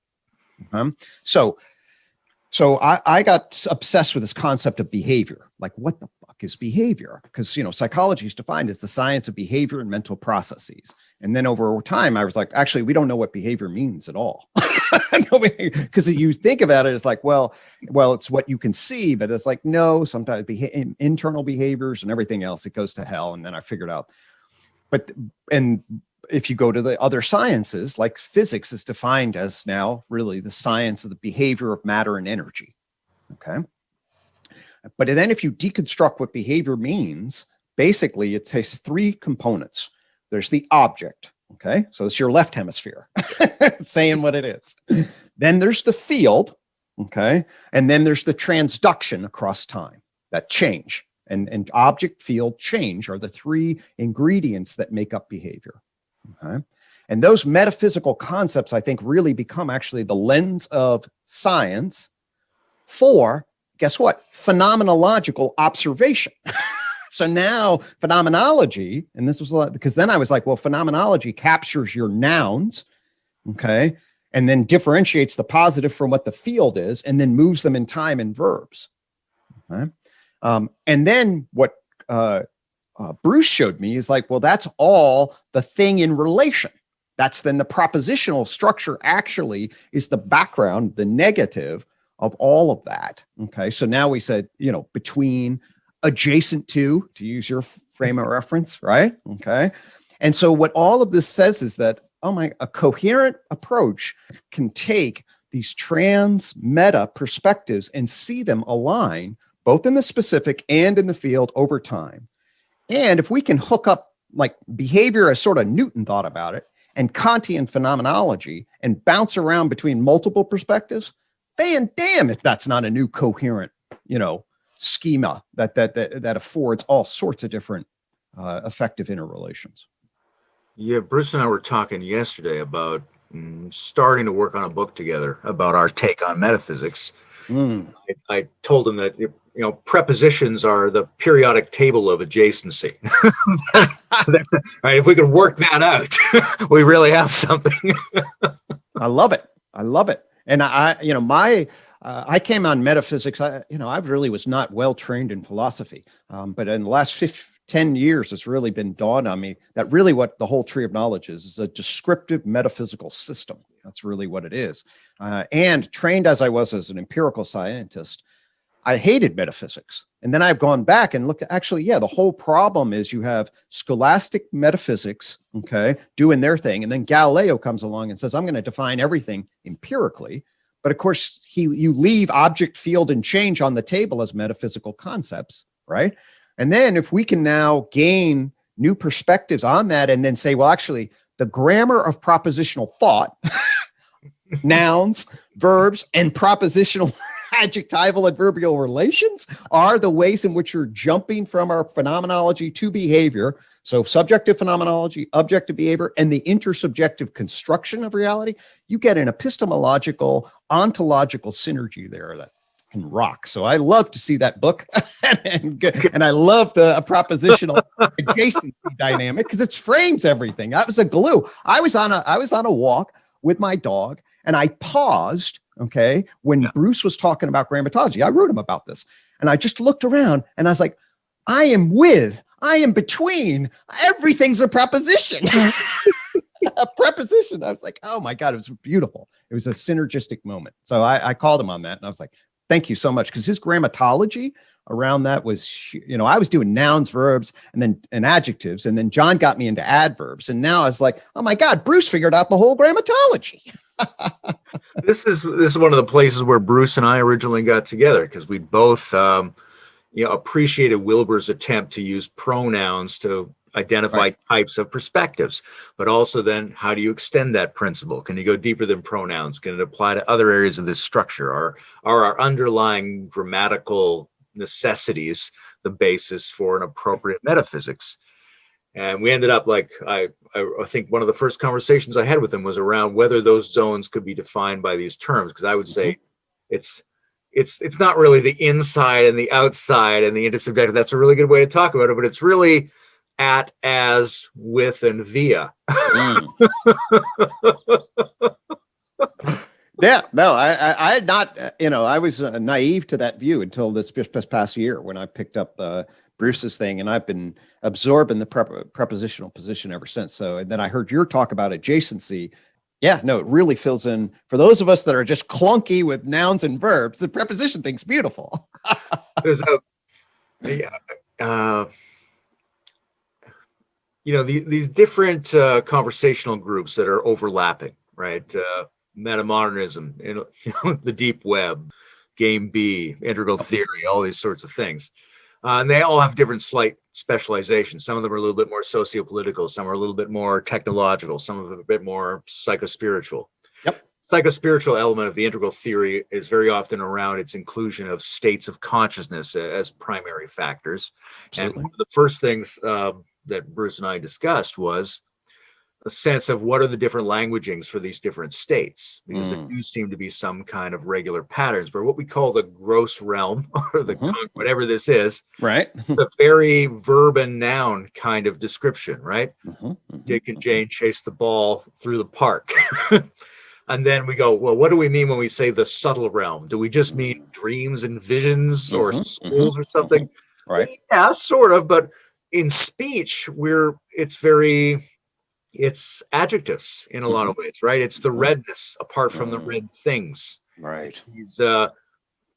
So I got obsessed with this concept of behavior. Like, what the fuck is behavior? Because, psychology is defined as the science of behavior and mental processes. And then over time, I was like, actually, we don't know what behavior means at all. Because you think about it, it's like, well, it's what you can see, but it's like, no, sometimes internal behaviors and everything else, it goes to hell. And then I figured out, and if you go to the other sciences, like physics is defined as now really the science of the behavior of matter and energy. But then if you deconstruct what behavior means, basically it takes three components. There's the object. So it's your left hemisphere saying what it is. Then there's the field. And then there's the transduction across time, that change. And object, field, change are the three ingredients that make up behavior. And those metaphysical concepts, I think, really become actually the lens of science for, guess what? Phenomenological observation. So now phenomenology, and this was a lot, because then I was like, well, phenomenology captures your nouns, okay, and then differentiates the positive from what the field is, and then moves them in time in verbs. Okay? And then what Bruce showed me is like, well, that's all the thing in relation. That's then the propositional structure actually is the background, the negative of all of that. Okay. So now we said, between, adjacent to use your frame of reference, right? Okay. And so what all of this says is that, a coherent approach can take these trans meta perspectives and see them align both in the specific and in the field over time. And if we can hook up like behavior as sort of Newton thought about it and Kantian phenomenology and bounce around between multiple perspectives, damn if that's not a new coherent, schema that affords all sorts of different effective interrelations. Yeah, Bruce and I were talking yesterday about starting to work on a book together about our take on metaphysics. I told him that prepositions are the periodic table of adjacency. Right? If we could work that out, we really have something. I love it. And I came on metaphysics. I really was not well trained in philosophy, but in the last 10 years, it's really been dawned on me that really what the whole tree of knowledge is a descriptive metaphysical system. That's really what it is. And trained as I was as an empirical scientist, I hated metaphysics. And then I've gone back and looked, actually, the whole problem is you have scholastic metaphysics, okay, doing their thing. And then Galileo comes along and says, I'm going to define everything empirically. But of course, you leave object, field, and change on the table as metaphysical concepts, right? And then if we can now gain new perspectives on that and then say, well, actually, the grammar of propositional thought, nouns, verbs, and propositional adjectival and adverbial relations are the ways in which you're jumping from our phenomenology to behavior. So subjective phenomenology, objective behavior, and the intersubjective construction of reality, you get an epistemological, ontological synergy there that can rock. So I love to see that book. and I love the propositional adjacency dynamic because it frames everything. That was a glue. I was on a walk with my dog and I paused, okay, when Bruce was talking about grammatology. I wrote him about this. And I just looked around and I was like, I am between, everything's a proposition. A preposition. I was like, oh my God, it was beautiful. It was a synergistic moment. So I called him on that and I was like, thank you so much. Because his grammatology around that was, I was doing nouns, verbs, and adjectives. And then John got me into adverbs. And now I was like, oh my God, Bruce figured out the whole grammatology. This is one of the places where Bruce and I originally got together because we both appreciated Wilbur's attempt to use pronouns to identify types of perspectives, but also then how do you extend that principle? Can you go deeper than pronouns? Can it apply to other areas of this structure? Are our underlying grammatical necessities the basis for an appropriate metaphysics? And we ended up I think one of the first conversations I had with him was around whether those zones could be defined by these terms, because I would say it's not really the inside and the outside and the intersubjective. That's a really good way to talk about it, but it's really at, as, with, and via. Yeah, no, I had not, I was naive to that view until this past year when I picked up Bruce's thing, and I've been absorbed in the prepositional position ever since. So, and then I heard your talk about adjacency. Yeah, no, it really fills in for those of us that are just clunky with nouns and verbs. The preposition thing's beautiful. There's these different conversational groups that are overlapping, right? Metamodernism, the deep web, game B, integral theory, all these sorts of things. And they all have different slight specializations. Some of them are a little bit more socio-political, some are a little bit more technological, some of them are a bit more psychospiritual. Yep. Psychospiritual element of the integral theory is very often around its inclusion of states of consciousness as primary factors. Absolutely. And one of the first things that Bruce and I discussed was a sense of what are the different languagings for these different states, because there Mm. do seem to be some kind of regular patterns for what we call the gross realm or the whatever this is. Right. It's a very verb and noun kind of description, right? Dick and Jane chase the ball through the park. And then we go, well, what do we mean when we say the subtle realm? Do we just mean dreams and visions or souls or something? Right. Yeah, sort of, but in speech, it's adjectives in a lot of ways, right? It's the redness apart from the red things. Right.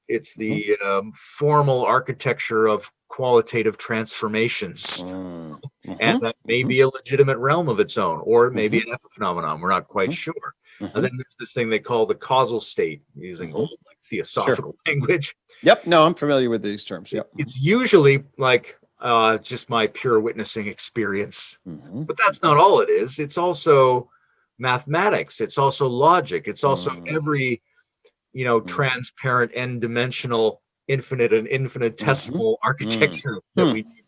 It's the formal architecture of qualitative transformations. And that may be a legitimate realm of its own, or it may be an epiphenomenon. We're not quite sure. And then there's this thing they call the causal state, using old like theosophical language. Yep. No, I'm familiar with these terms. Yep. It's usually like just my pure witnessing experience. But that's not all it is. It's also mathematics. It's also logic. It's also every, transparent, n-dimensional, infinite and infinitesimal architecture that we need.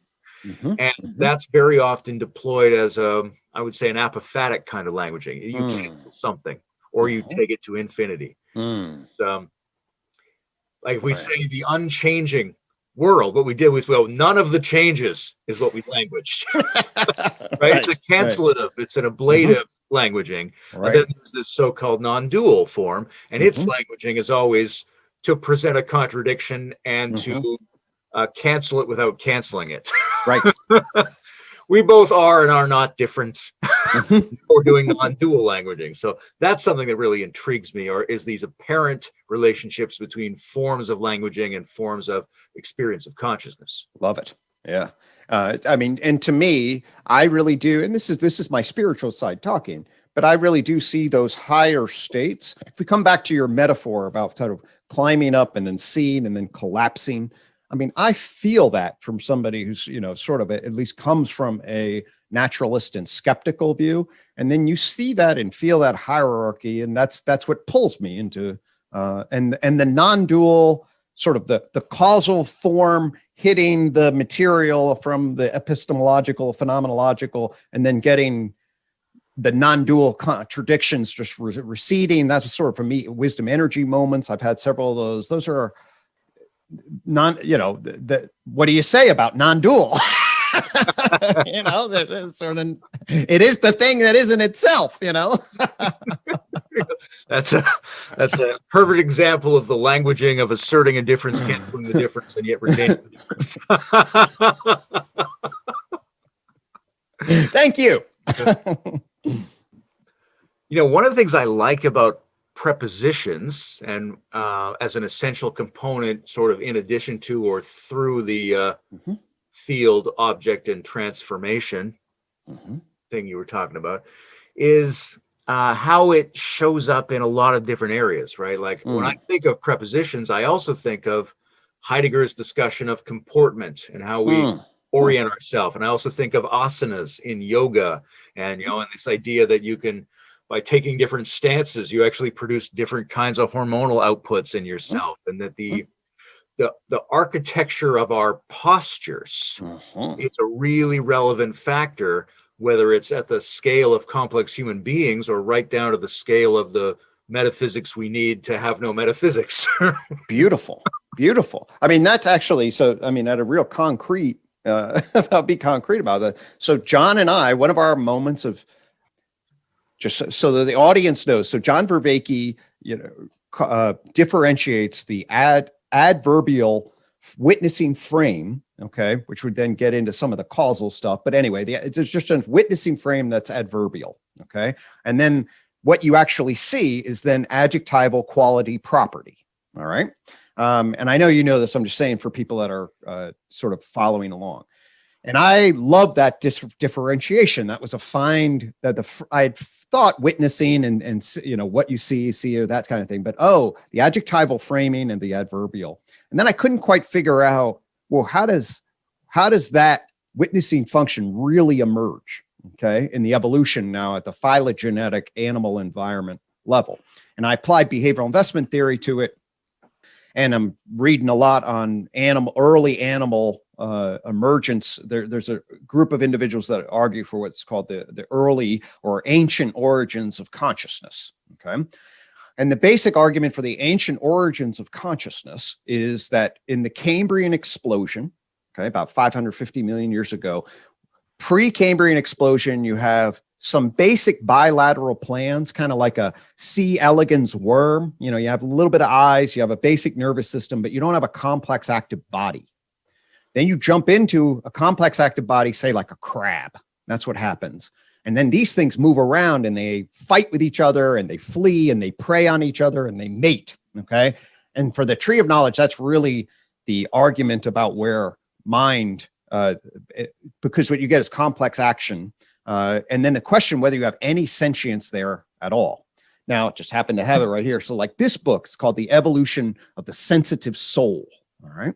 And that's very often deployed as I would say, an apophatic kind of languaging. You cancel something or you take it to infinity. Like if we say the unchanging world, what we did was, well, none of the changes is what we languaged. Right? It's a cancellative, it's an ablative languaging. And then there's this so-called non-dual form, and its languaging is always to present a contradiction and to cancel it without canceling it. Right. We both are and are not different. Or doing non-dual languaging. So that's something that really intrigues me, or is these apparent relationships between forms of languaging and forms of experience of consciousness. Love it. Yeah. I mean, and to me, I really do, and this is my spiritual side talking, but I really do see those higher states. If we come back to your metaphor about kind of climbing up and then seeing and then collapsing, I mean, I feel that from somebody who's, sort of at least comes from a naturalist and skeptical view. And then you see that and feel that hierarchy. And that's what pulls me into, and the non-dual sort of the causal form hitting the material from the epistemological, phenomenological, and then getting the non-dual contradictions just receding. That's sort of, for me, wisdom energy moments. I've had several of those. Those are what do you say about non-dual? Sort of, it is the thing that isn't itself, That's a perfect example of the languaging of asserting a difference, canceling the difference, and yet retaining the difference. Thank you. One of the things I like about prepositions, and as an essential component, sort of in addition to or through the field, object, and transformation thing you were talking about, is how it shows up in a lot of different areas, right? Like when I think of prepositions, I also think of Heidegger's discussion of comportment and how we orient ourselves. And I also think of asanas in yoga, and and this idea that you can, by taking different stances, you actually produce different kinds of hormonal outputs in yourself, and that the architecture of our postures is a really relevant factor, whether it's at the scale of complex human beings or right down to the scale of the metaphysics we need to have no metaphysics. Beautiful. I mean, that's actually, so, I mean, at a real concrete, I'll be concrete about that. So John and I, one of our moments of, just so that the audience knows, so John Vervaeke, differentiates the adverbial witnessing frame, okay, which would then get into some of the causal stuff. But anyway, it's just a witnessing frame that's adverbial, okay? And then what you actually see is then adjectival quality property, all right? And I know you know this, I'm just saying for people that are sort of following along. And I love that differentiation. That was a find that I thought witnessing and what you see, or that kind of thing. But the adjectival framing and the adverbial. And then I couldn't quite figure out, well, how does that witnessing function really emerge? Okay, in the evolution now at the phylogenetic animal environment level. And I applied behavioral investment theory to it. And I'm reading a lot on early animal emergence. There's a group of individuals that argue for what's called the early or ancient origins of consciousness. Okay. And the basic argument for the ancient origins of consciousness is that in the Cambrian explosion, okay, about 550 million years ago, pre-Cambrian explosion, you have some basic bilateral plans, kind of like a C. elegans worm. You know, you have a little bit of eyes, you have a basic nervous system, but you don't have a complex active body. Then you jump into a complex active body, say like a crab. That's what happens. And then these things move around and they fight with each other and they flee and they prey on each other and they mate. Okay. And for the tree of knowledge, that's really the argument about where mind, because what you get is complex action. And then the question whether you have any sentience there at all. Now, it just happened to have it right here. So like this book is called The Evolution of the Sensitive Soul. All right.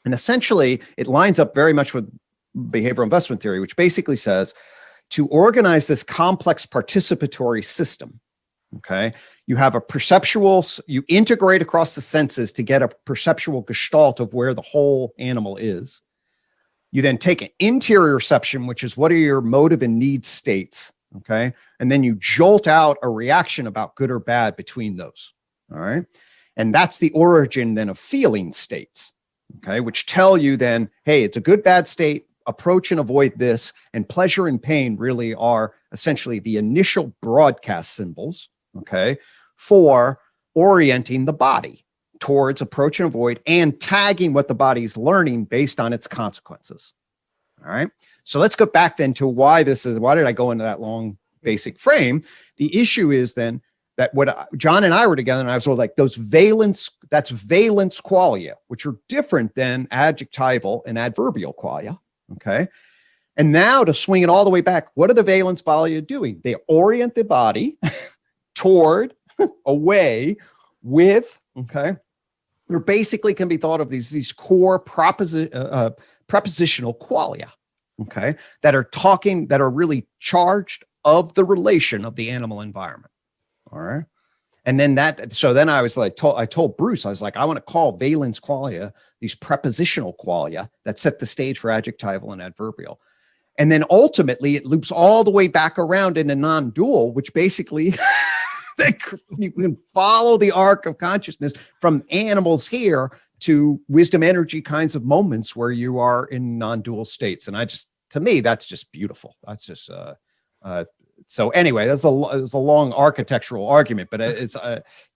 And essentially, it lines up very much with behavioral investment theory, which basically says to organize this complex participatory system, okay, you have a perceptual, you integrate across the senses to get a perceptual gestalt of where the whole animal is. You then take an interior reception, which is what are your motive and need states, okay? And then you jolt out a reaction about good or bad between those, all right? And that's the origin then of feeling states, okay, which tell you then, hey, it's a good, bad state, approach and avoid this, and pleasure and pain really are essentially the initial broadcast symbols, okay, for orienting the body towards approach and avoid and tagging what the body's learning based on its consequences. All right. So let's go back then to why did I go into that long basic frame? The issue is then that what John and I were together and I was like that's valence qualia, which are different than adjectival and adverbial qualia. Okay. And now to swing it all the way back, what are the valence qualia doing? They orient the body toward, away, with, okay. There basically can be thought of these core prepositional qualia, okay, that are really charged of the relation of the animal environment. All right. And then I was like, I told Bruce, I was like, I want to call valence qualia these prepositional qualia that set the stage for adjectival and adverbial. And then ultimately it loops all the way back around into non-dual, which basically you can follow the arc of consciousness from animals here to wisdom energy kinds of moments where you are in non-dual states. And to me, that's just beautiful. That's just, so anyway, that's a long architectural argument, but it's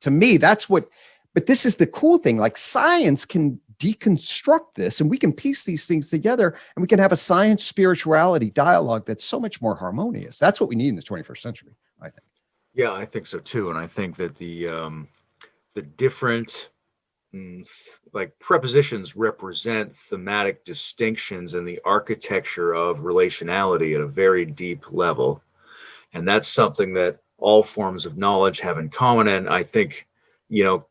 to me, but this is the cool thing. Like science can deconstruct this and we can piece these things together and we can have a science spirituality dialogue that's so much more harmonious. That's what we need in the 21st century, I think. Yeah, I think so too. And I think that the different like prepositions represent thematic distinctions in the architecture of relationality at a very deep level. And that's something that all forms of knowledge have in common. And I think,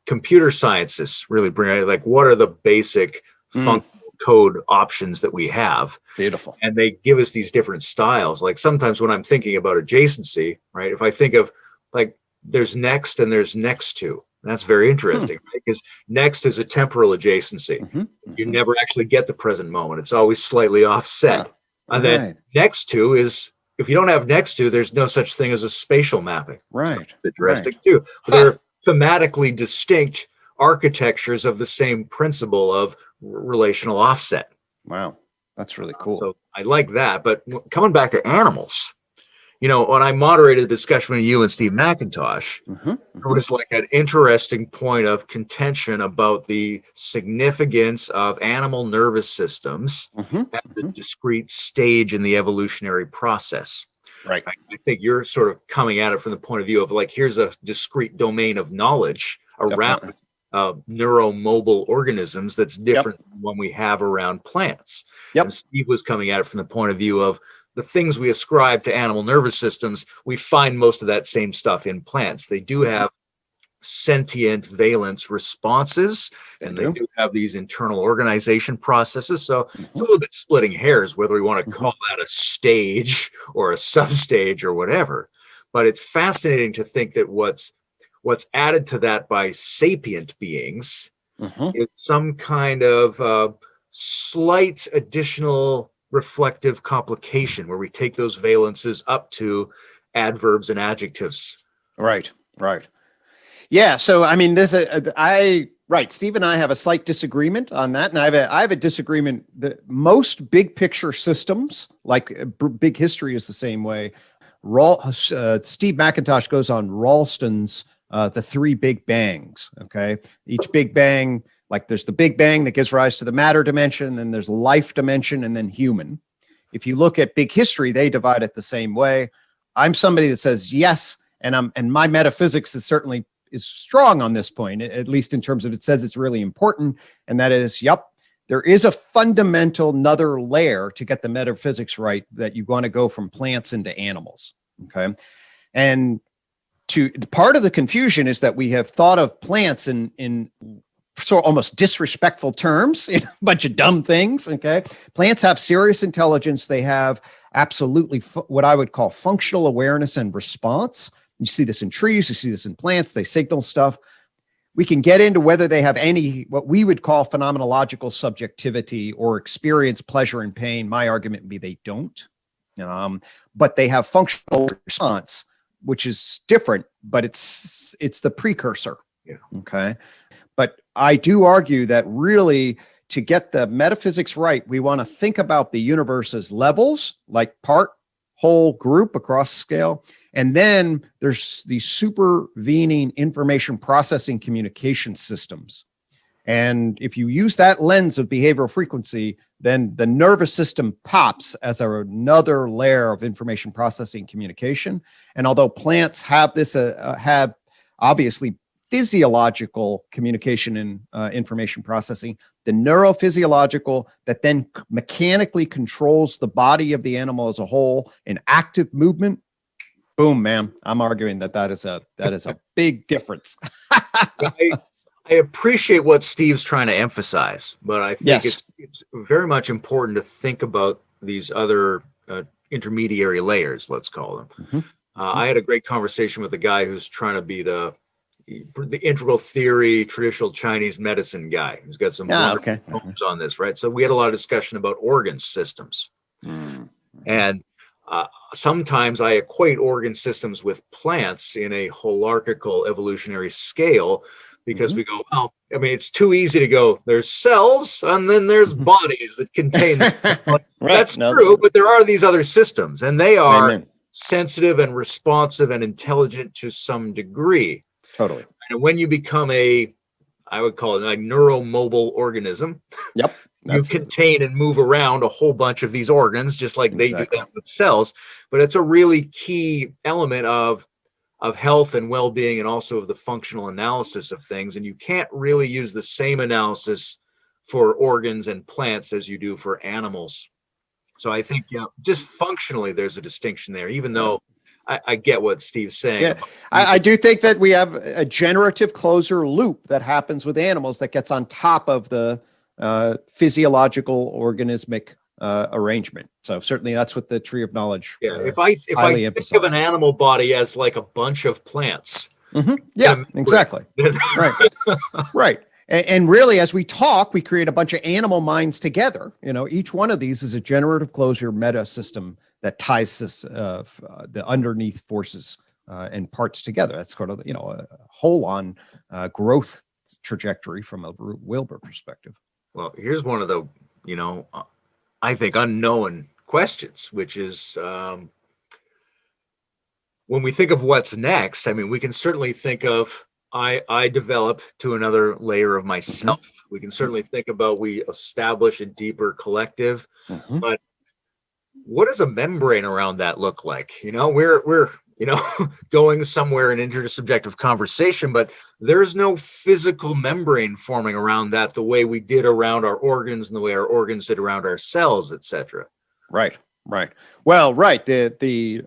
computer scientists really bring out like, what are the basic functional code options that we have? Beautiful. And they give us these different styles. Like sometimes when I'm thinking about adjacency, right? If I think of like, there's next and there's next to, that's very interesting, right? Because next is a temporal adjacency. You never actually get the present moment. It's always slightly offset. And then next to is, if you don't have next to, there's no such thing as a spatial mapping. Right. It's interesting too. But they're thematically distinct architectures of the same principle of relational offset. Wow. That's really cool. So I like that. But coming back to animals, when I moderated the discussion with you and Steve McIntosh, there was like an interesting point of contention about the significance of animal nervous systems at the discrete stage in the evolutionary process. Right. I think you're sort of coming at it from the point of view of like, here's a discrete domain of knowledge around neuromobile organisms that's different than one we have around plants. And Steve was coming at it from the point of view of the things we ascribe to animal nervous systems. We find most of that same stuff in plants. They do have sentient valence responses, and they do have these internal organization processes. So it's a little bit splitting hairs whether we want to call that a stage or a substage or whatever. But it's fascinating to think that what's added to that by sapient beings is some kind of slight additional reflective complication where we take those valences up to adverbs and adjectives. Right. Yeah. So, I mean, Steve and I have a slight disagreement on that. And I have a disagreement that most big picture systems, like big history is the same way. Steve McIntosh goes on Ralston's The Three Big Bangs. Okay. Each Big Bang, like there's the Big Bang that gives rise to the matter dimension, then there's life dimension, and then human. If you look at big history, they divide it the same way. I'm somebody that says yes, and my metaphysics is strong on this point, at least in terms of it says it's really important, and that is, there is a fundamental another layer to get the metaphysics right, that you want to go from plants into animals. Okay, and part of the confusion is that we have thought of plants in sort of almost disrespectful terms, a bunch of dumb things. Okay. Plants have serious intelligence. They have absolutely what I would call functional awareness and response. You see this in trees, you see this in plants, they signal stuff. We can get into whether they have any, what we would call phenomenological subjectivity or experience pleasure and pain. My argument would be they don't, but they have functional response, which is different, but it's the precursor. Yeah. Okay. But I do argue that really, to get the metaphysics right, we want to think about the universe as levels, like part, whole, group across scale. And then there's these supervening information processing communication systems. And if you use that lens of behavioral frequency, then the nervous system pops as another layer of information processing communication. And although plants have this, have obviously physiological communication and information processing, the neurophysiological that then mechanically controls the body of the animal as a whole in active movement. Boom, man. I'm arguing that is a big difference. I appreciate what Steve's trying to emphasize, but I think it's very much important to think about these other intermediary layers, let's call them. Mm-hmm. I had a great conversation with a guy who's trying to be the integral theory, traditional Chinese medicine guy, who's got some wonderful poems on this, right? So we had a lot of discussion about organ systems. Mm-hmm. And sometimes I equate organ systems with plants in a holarchical evolutionary scale, because we go, well, I mean, it's too easy to go, there's cells and then there's bodies that contain them. Right. That's true, but there are these other systems, and they are sensitive and responsive and intelligent to some degree. Totally. And when you become I would call it a neuromobile organism, you contain and move around a whole bunch of these organs, just like they do that with cells. But it's a really key element of health and well-being, and also of the functional analysis of things. And you can't really use the same analysis for organs and plants as you do for animals. So I think, just functionally, there's a distinction there, even though I get what Steve's saying. Yeah, I do think that we have a generative closure loop that happens with animals that gets on top of the physiological organismic arrangement. So certainly that's what the tree of knowledge. If I think of an animal body as like a bunch of plants. Mm-hmm. Yeah, exactly. Right. Right. And really, as we talk, we create a bunch of animal minds together. Each one of these is a generative closure meta system that ties this, the underneath forces and parts together. That's sort of, a whole on growth trajectory from a Wilbur perspective. Well, here's one of the, I think, unknown questions, which is when we think of what's next, I mean, we can certainly think of I develop to another layer of myself. Mm-hmm. We can certainly think about we establish a deeper collective, but what does a membrane around that look like? We're going somewhere in intersubjective conversation, but there's no physical membrane forming around that the way we did around our organs and the way our organs did around our cells, etc. Right. Well, right. The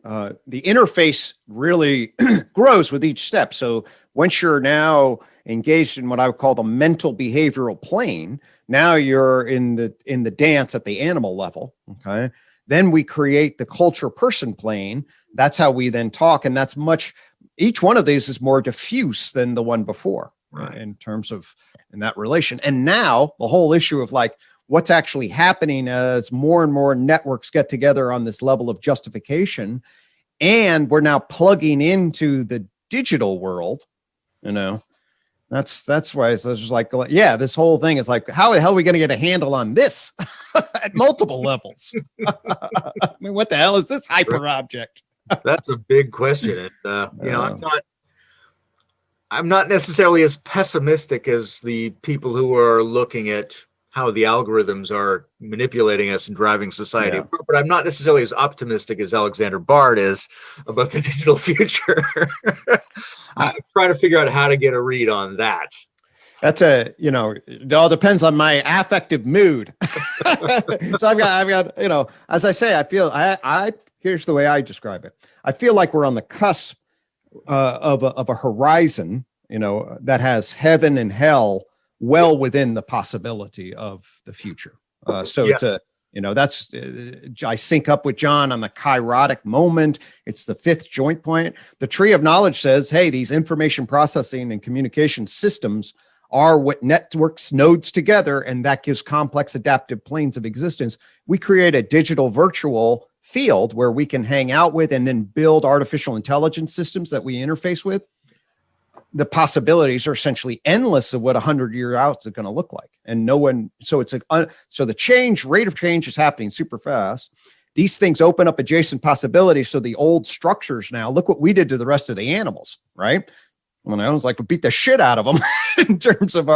interface really grows with each step. So once you're now engaged in what I would call the mental behavioral plane, now you're in the dance at the animal level. Okay. Then we create the culture person plane. That's how we then talk. And each one of these is more diffuse than the one before, right, in terms of in that relation. And now the whole issue of what's actually happening as more and more networks get together on this level of justification. And we're now plugging into the digital world, that's why it's just like, yeah, this whole thing is like, how the hell are we going to get a handle on this at multiple levels? I mean, what the hell is this hyper object? That's a big question. And, I'm not necessarily as pessimistic as the people who are looking at how the algorithms are manipulating us and driving society. Yeah. But I'm not necessarily as optimistic as Alexander Bard is about the digital future. I'm trying to figure out how to get a read on that. That's it all depends on my affective mood. So I've got, as I say, I feel here's the way I describe it. I feel like we're on the cusp of a horizon, that has heaven and hell well within the possibility of the future. It's that's I sync up with John on the kairotic moment. It's the fifth joint point. The tree of knowledge says, hey, these information processing and communication systems are what networks nodes together, and that gives complex adaptive planes of existence. We create a digital virtual field where we can hang out with and then build artificial intelligence systems that we interface with. The possibilities are essentially endless of what 100 years out is going to look like. And so the rate of change is happening super fast. These things open up adjacent possibilities. So the old structures now, look what we did to the rest of the animals, right? When I was like, we beat the shit out of them in terms of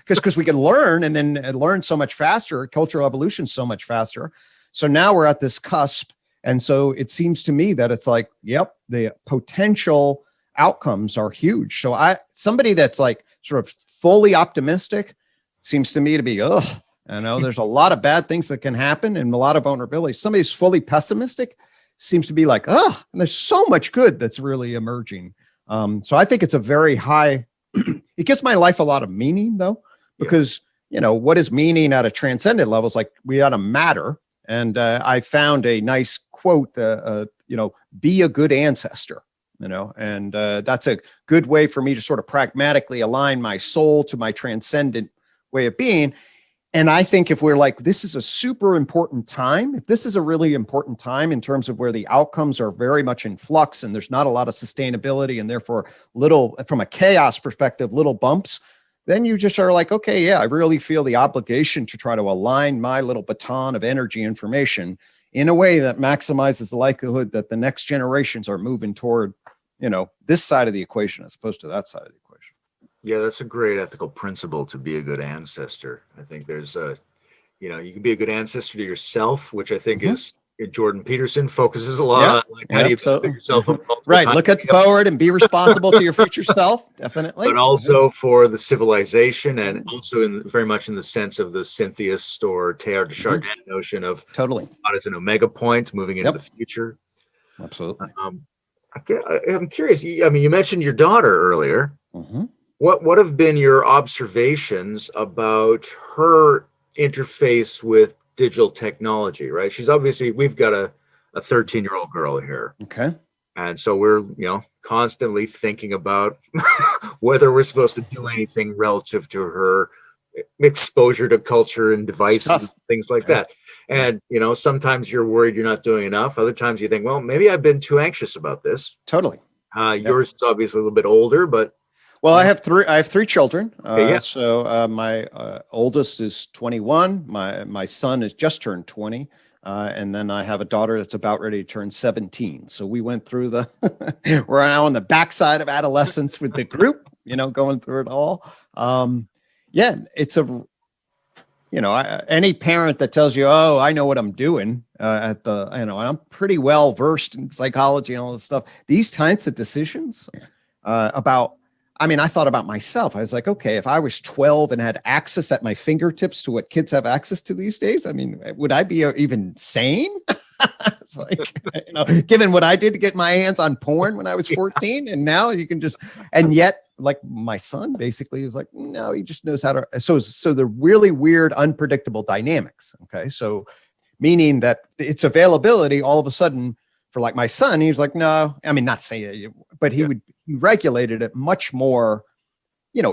because we can learn and then learn so much faster, cultural evolution so much faster. So now we're at this cusp. And so it seems to me that it's like, yep, the potential outcomes are huge. So somebody that's like sort of fully optimistic seems to me to be, there's a lot of bad things that can happen and a lot of vulnerability. Somebody who's fully pessimistic seems to be like, and there's so much good that's really emerging. So I think it's a very high, it gives my life a lot of meaning though, because, what is meaning at a transcendent level is like we ought to matter. And I found a nice quote, be a good ancestor. And that's a good way for me to sort of pragmatically align my soul to my transcendent way of being. And I think if we're like, this is a super important time, if this is a really important time in terms of where the outcomes are very much in flux and there's not a lot of sustainability and therefore from a chaos perspective, little bumps, then you just are like, okay, yeah, I really feel the obligation to try to align my little baton of energy information in a way that maximizes the likelihood that the next generations are moving toward, this side of the equation as opposed to that side of the equation. Yeah, that's a great ethical principle to be a good ancestor. I think there's you can be a good ancestor to yourself, which I think is Jordan Peterson focuses a lot on. Like, how do you pick yourself up right. Look at forward and be responsible to your future self. Definitely. But also for the civilization and also very much in the sense of the Syntheist or Teilhard de Chardin notion of totally God as an omega point moving into the future. Absolutely. I'm curious. You mentioned your daughter earlier. What have been your observations about her interface with digital technology, right? She's obviously, we've got a 13-year-old girl here. Okay. And so we're, constantly thinking about whether we're supposed to do anything relative to her exposure to culture and devices, things like that. And, sometimes you're worried you're not doing enough. Other times you think, well, maybe I've been too anxious about this. Totally. Yours is obviously a little bit older, but. Well, I have three children. So my oldest is 21. My son has just turned 20. And then I have a daughter that's about ready to turn 17. So we went through we're now on the backside of adolescence with the group, going through it all. It's any parent that tells you, oh, I know what I'm doing I'm pretty well versed in psychology and all this stuff. These types of decisions I thought about myself. I was like, okay, if I was 12 and had access at my fingertips to what kids have access to these days, would I be even sane? It's like, given what I did to get my hands on porn when I was 14, and now you can and yet, like my son basically was like, no, he just knows how to. So the really weird, unpredictable dynamics. Okay. So meaning that its availability all of a sudden for like my son, he was like, no, not saying it, but he regulated it much more,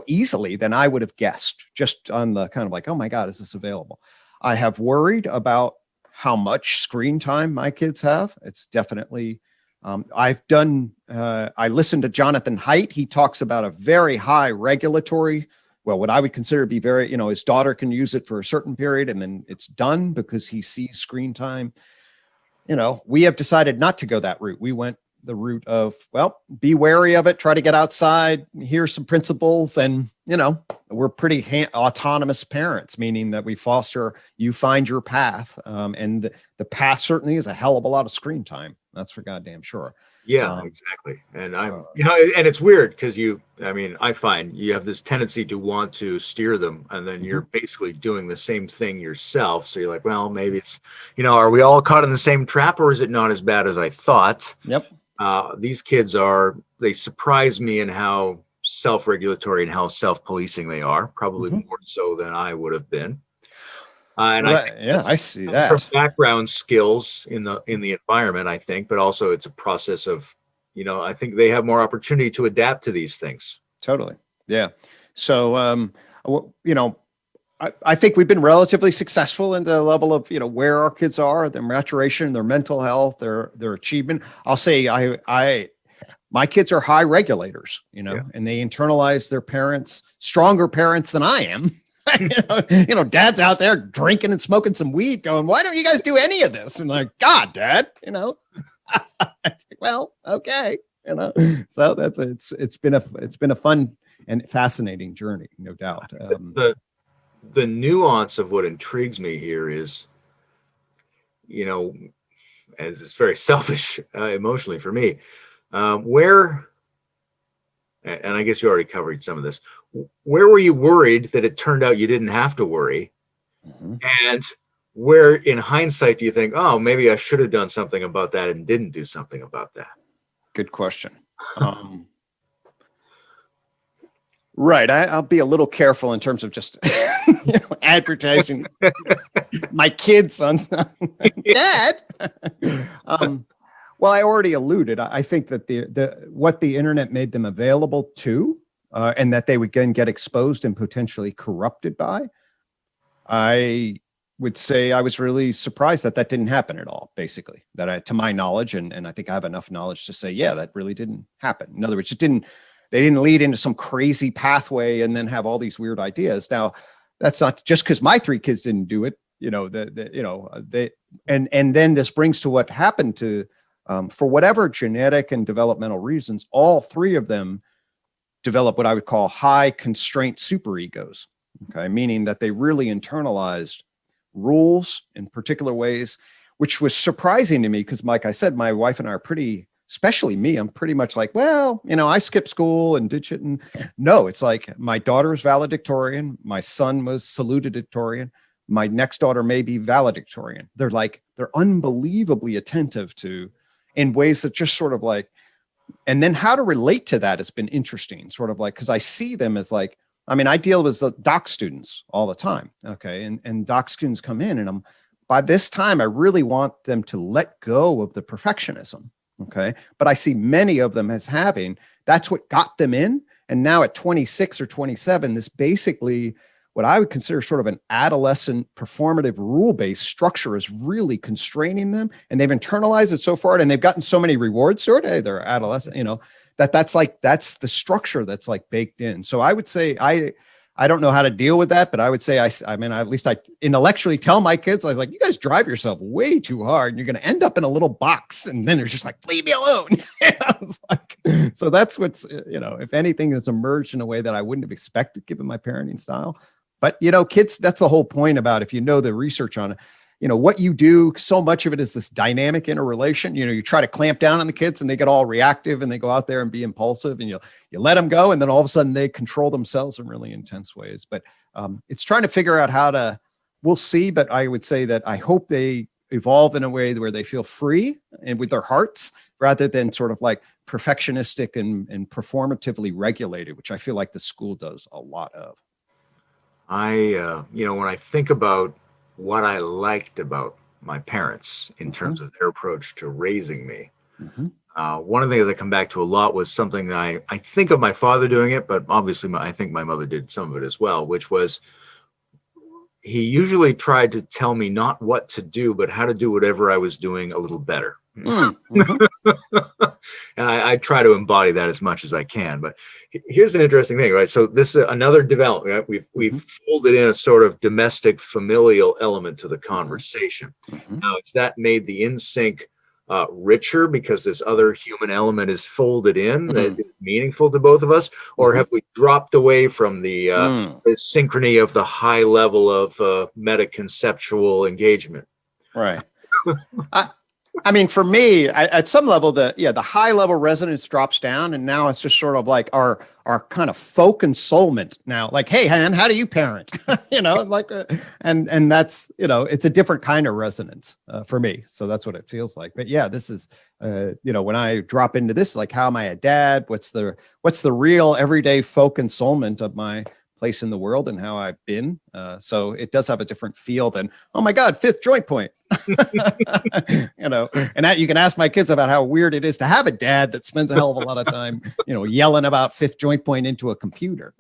easily than I would have guessed, just on the kind of like, oh my God, is this available? I have worried about how much screen time my kids have. It's definitely, I listened to Jonathan Haidt. He talks about a very high regulatory, well, what I would consider to be very, his daughter can use it for a certain period and then it's done because he sees screen time. We have decided not to go that route. We went the route of, well, be wary of it, try to get outside, here's some principles. And, we're pretty autonomous parents, meaning that we foster, you find your path. And the path certainly is a hell of a lot of screen time. That's for goddamn sure. Yeah, exactly. And and it's weird because I find you have this tendency to want to steer them and then you're basically doing the same thing yourself. So you're like, well, maybe it's, are we all caught in the same trap or is it not as bad as I thought? Yep. These kids they surprise me in how self-regulatory and how self-policing they are, probably more so than I would have been. And I see that from background skills in the environment, I think, but also it's a process of, I think they have more opportunity to adapt to these things. Totally. Yeah. So, I think we've been relatively successful in the level of, where our kids are, their maturation, their mental health, their achievement. I'll say my kids are high regulators, and they internalize their parents, stronger parents than I am. Dad's out there drinking and smoking some weed going, why don't you guys do any of this? And like, God, Dad, well, okay. So it's been a fun and fascinating journey, no doubt. The nuance of what intrigues me here is, and it's very selfish emotionally for me, where, and I guess you already covered some of this, where were you worried that it turned out you didn't have to worry? And where in hindsight do you think, oh, maybe I should have done something about that and didn't do something about that? Good question. Right. I'll be a little careful in terms of just advertising my kids on Dad. Well, I already alluded. I think that what the internet made them available to, and that they would then get exposed and potentially corrupted by, I would say I was really surprised that didn't happen at all, basically, to my knowledge. And I think I have enough knowledge to say, yeah, that really didn't happen. In other words, they didn't lead into some crazy pathway and then have all these weird ideas. Now, that's not just because my 3 kids didn't do it, and then this brings to what happened to, for whatever genetic and developmental reasons, all 3 of them develop what I would call high constraint superegos. Okay. Meaning that they really internalized rules in particular ways, which was surprising to me because, like I said, my wife and I are especially me, I'm pretty much like, well, I skipped school and did shit. And no, it's like my daughter is valedictorian. My son was salutatorian. My next daughter may be valedictorian. They're unbelievably attentive to, in ways that just sort of like, and then how to relate to that has been interesting, sort of like, because I see them as like, I deal with the doc students all the time. Okay. And doc students come in and by this time, I really want them to let go of the perfectionism. Okay. But I see many of them as that's what got them in. And now at 26 or 27, this basically what I would consider sort of an adolescent performative rule-based structure is really constraining them. And they've internalized it so far and they've gotten so many rewards. Hey, they're adolescent, that's the structure that's like baked in. So I would say, I don't know how to deal with that, but I would say, at least I intellectually tell my kids, I was like, you guys drive yourself way too hard and you're going to end up in a little box. And then they're just like, leave me alone. So that's what's, if anything has emerged in a way that I wouldn't have expected given my parenting style. But, kids, that's the whole point about, if you know the research on it, what you do, so much of it is this dynamic interrelation. You try to clamp down on the kids and they get all reactive and they go out there and be impulsive and you let them go. And then all of a sudden they control themselves in really intense ways. But it's trying to figure out we'll see. But I would say that I hope they evolve in a way where they feel free and with their hearts rather than sort of like perfectionistic and performatively regulated, which I feel like the school does a lot of. When I think about what I liked about my parents in terms of their approach to raising me, one of the things I come back to a lot was something that I think of my father doing it, but obviously I think my mother did some of it as well, which was he usually tried to tell me not what to do, but how to do whatever I was doing a little better. Mm-hmm. And I try to embody that as much as I can. But here's an interesting thing, right? So this is another development. Right? We've folded in a sort of domestic familial element to the conversation. Mm-hmm. Now, has that made the in-sync richer because this other human element is folded in that is meaningful to both of us? Or have we dropped away from the synchrony of the high level of meta-conceptual engagement? Right. I mean, for me, at some level, the high level resonance drops down, and now it's just sort of like our kind of folk ensoulment now. Like, hey, Han, how do you parent? And that's it's a different kind of resonance for me. So that's what it feels like. But yeah, this is when I drop into this, like, how am I a dad? What's the real everyday folk ensoulment of my place in the world and how I've been. So it does have a different feel than, oh my God, fifth joint point. And that you can ask my kids about how weird it is to have a dad that spends a hell of a lot of time, yelling about fifth joint point into a computer.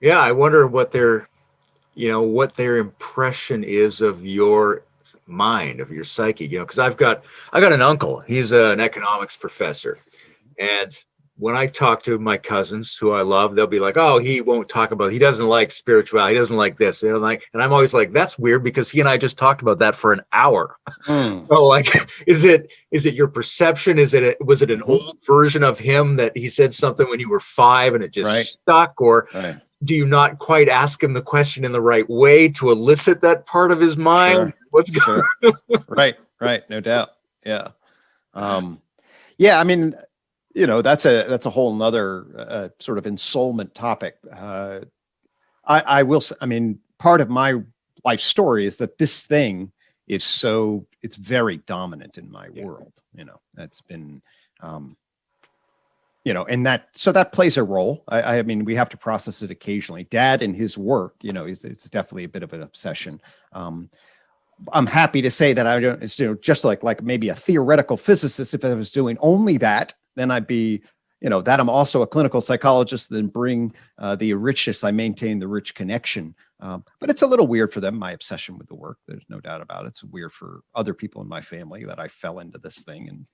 Yeah, I wonder what their impression is of your mind, of your psyche, because I got an uncle. He's an economics professor. And when I talk to my cousins who I love, they'll be like, oh, he won't talk about, he doesn't like spirituality. He doesn't like this. And I'm always like, that's weird because he and I just talked about that for an hour. So like, is it your perception? Was it an old version of him that he said something when you were 5 and it just stuck? Or do you not quite ask him the question in the right way to elicit that part of his mind? Sure. What's going on? Right. No doubt. Yeah. Yeah. I mean, that's a whole nother sort of ensoulment topic. I will. I mean, part of my life story is that this thing is it's very dominant in my world. That's been, and that plays a role. I mean, we have to process it occasionally. Dad and his work, it's definitely a bit of an obsession. I'm happy to say that I don't. It's just like maybe a theoretical physicist. If I was doing only that, then I'd be, that I'm also a clinical psychologist, then bring the richness. I maintain the rich connection. But it's a little weird for them, my obsession with the work. There's no doubt about it. It's weird for other people in my family that I fell into this thing. And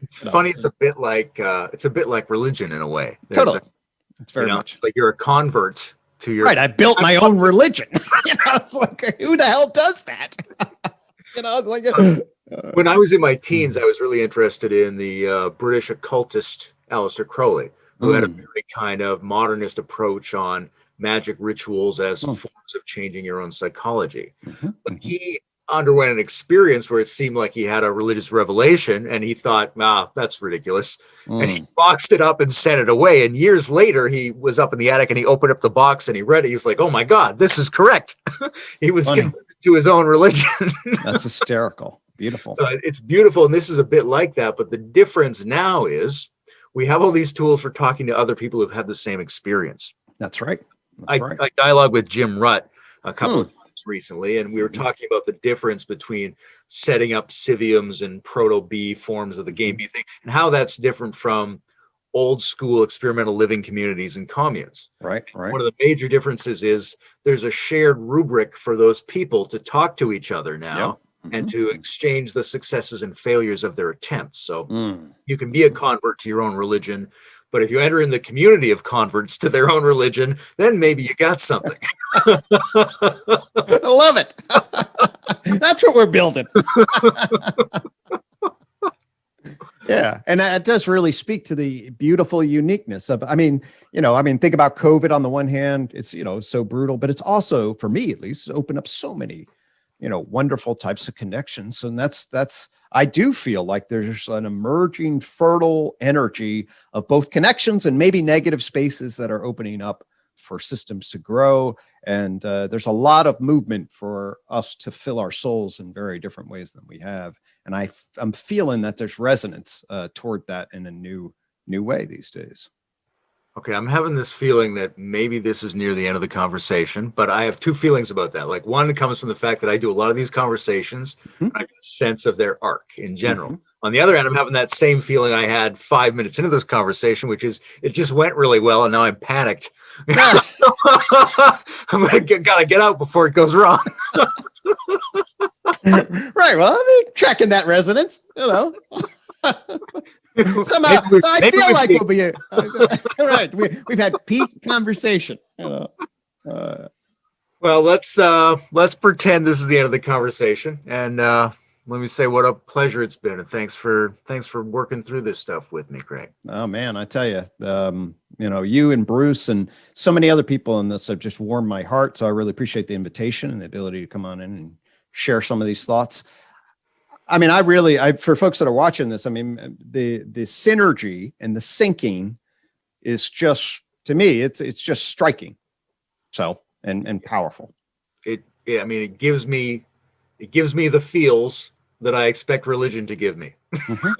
it's funny. It's a bit like religion in a way. Totally. It's very much. It's like you're a convert to your. Right. I built my own religion. It's like, who the hell does that? It's like. When I was in my teens, I was really interested in the British occultist Aleister Crowley, who had a very kind of modernist approach on magic rituals as forms of changing your own psychology. But he underwent an experience where it seemed like he had a religious revelation, and he thought, that's ridiculous. And he boxed it up and sent it away. And years later, he was up in the attic and he opened up the box and he read it. He was like, oh my God, this is correct. He was converted to his own religion. That's hysterical. Beautiful. So it's beautiful. And this is a bit like that. But the difference now is we have all these tools for talking to other people who've had the same experience. That's right. I dialogued with Jim Rutt a couple of times recently, and we were talking about the difference between setting up civiums and proto-B forms of the game B thing, and how that's different from old school experimental living communities and communes. Right. One of the major differences is there's a shared rubric for those people to talk to each other now. And to exchange the successes and failures of their attempts. So you can be a convert to your own religion, but if you enter in the community of converts to their own religion, then maybe you got something. I love it. That's what we're building. Yeah. And that does really speak to the beautiful uniqueness of, think about COVID on the one hand, it's, so brutal, but it's also, for me at least, opened up so many wonderful types of connections. And that's, I do feel like there's an emerging fertile energy of both connections and maybe negative spaces that are opening up for systems to grow. And there's a lot of movement for us to fill our souls in very different ways than we have. And I'm feeling that there's resonance toward that in a new way these days. Okay, I'm having this feeling that maybe this is near the end of the conversation, but I have two feelings about that. Like, one comes from the fact that I do a lot of these conversations, and I get a sense of their arc in general. On the other hand, I'm having that same feeling I had 5 minutes into this conversation, which is it just went really well, and now I'm panicked. I'm gotta get out before it goes wrong. Right. Well, I mean, checking that resonance, Somehow, so I feel like we'll be right. We've had peak conversation. Well, let's pretend this is the end of the conversation, and let me say what a pleasure it's been, and thanks for working through this stuff with me, Gregg. Oh man, I tell you, you and Bruce and so many other people in this have just warmed my heart. So I really appreciate the invitation and the ability to come on in and share some of these thoughts. I mean, for folks that are watching this, I mean, the synergy and the syncing is just, to me, it's just striking. So, and powerful. It gives me the feels that I expect religion to give me. Mm-hmm.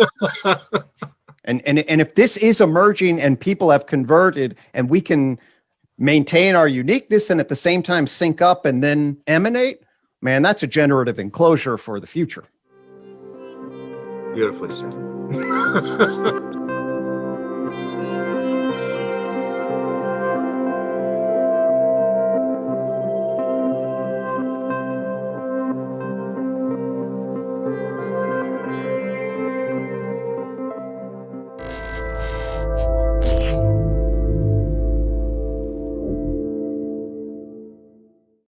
And if this is emerging and people have converted and we can maintain our uniqueness and at the same time sync up and then emanate, man, that's a generative enclosure for the future. Beautifully said.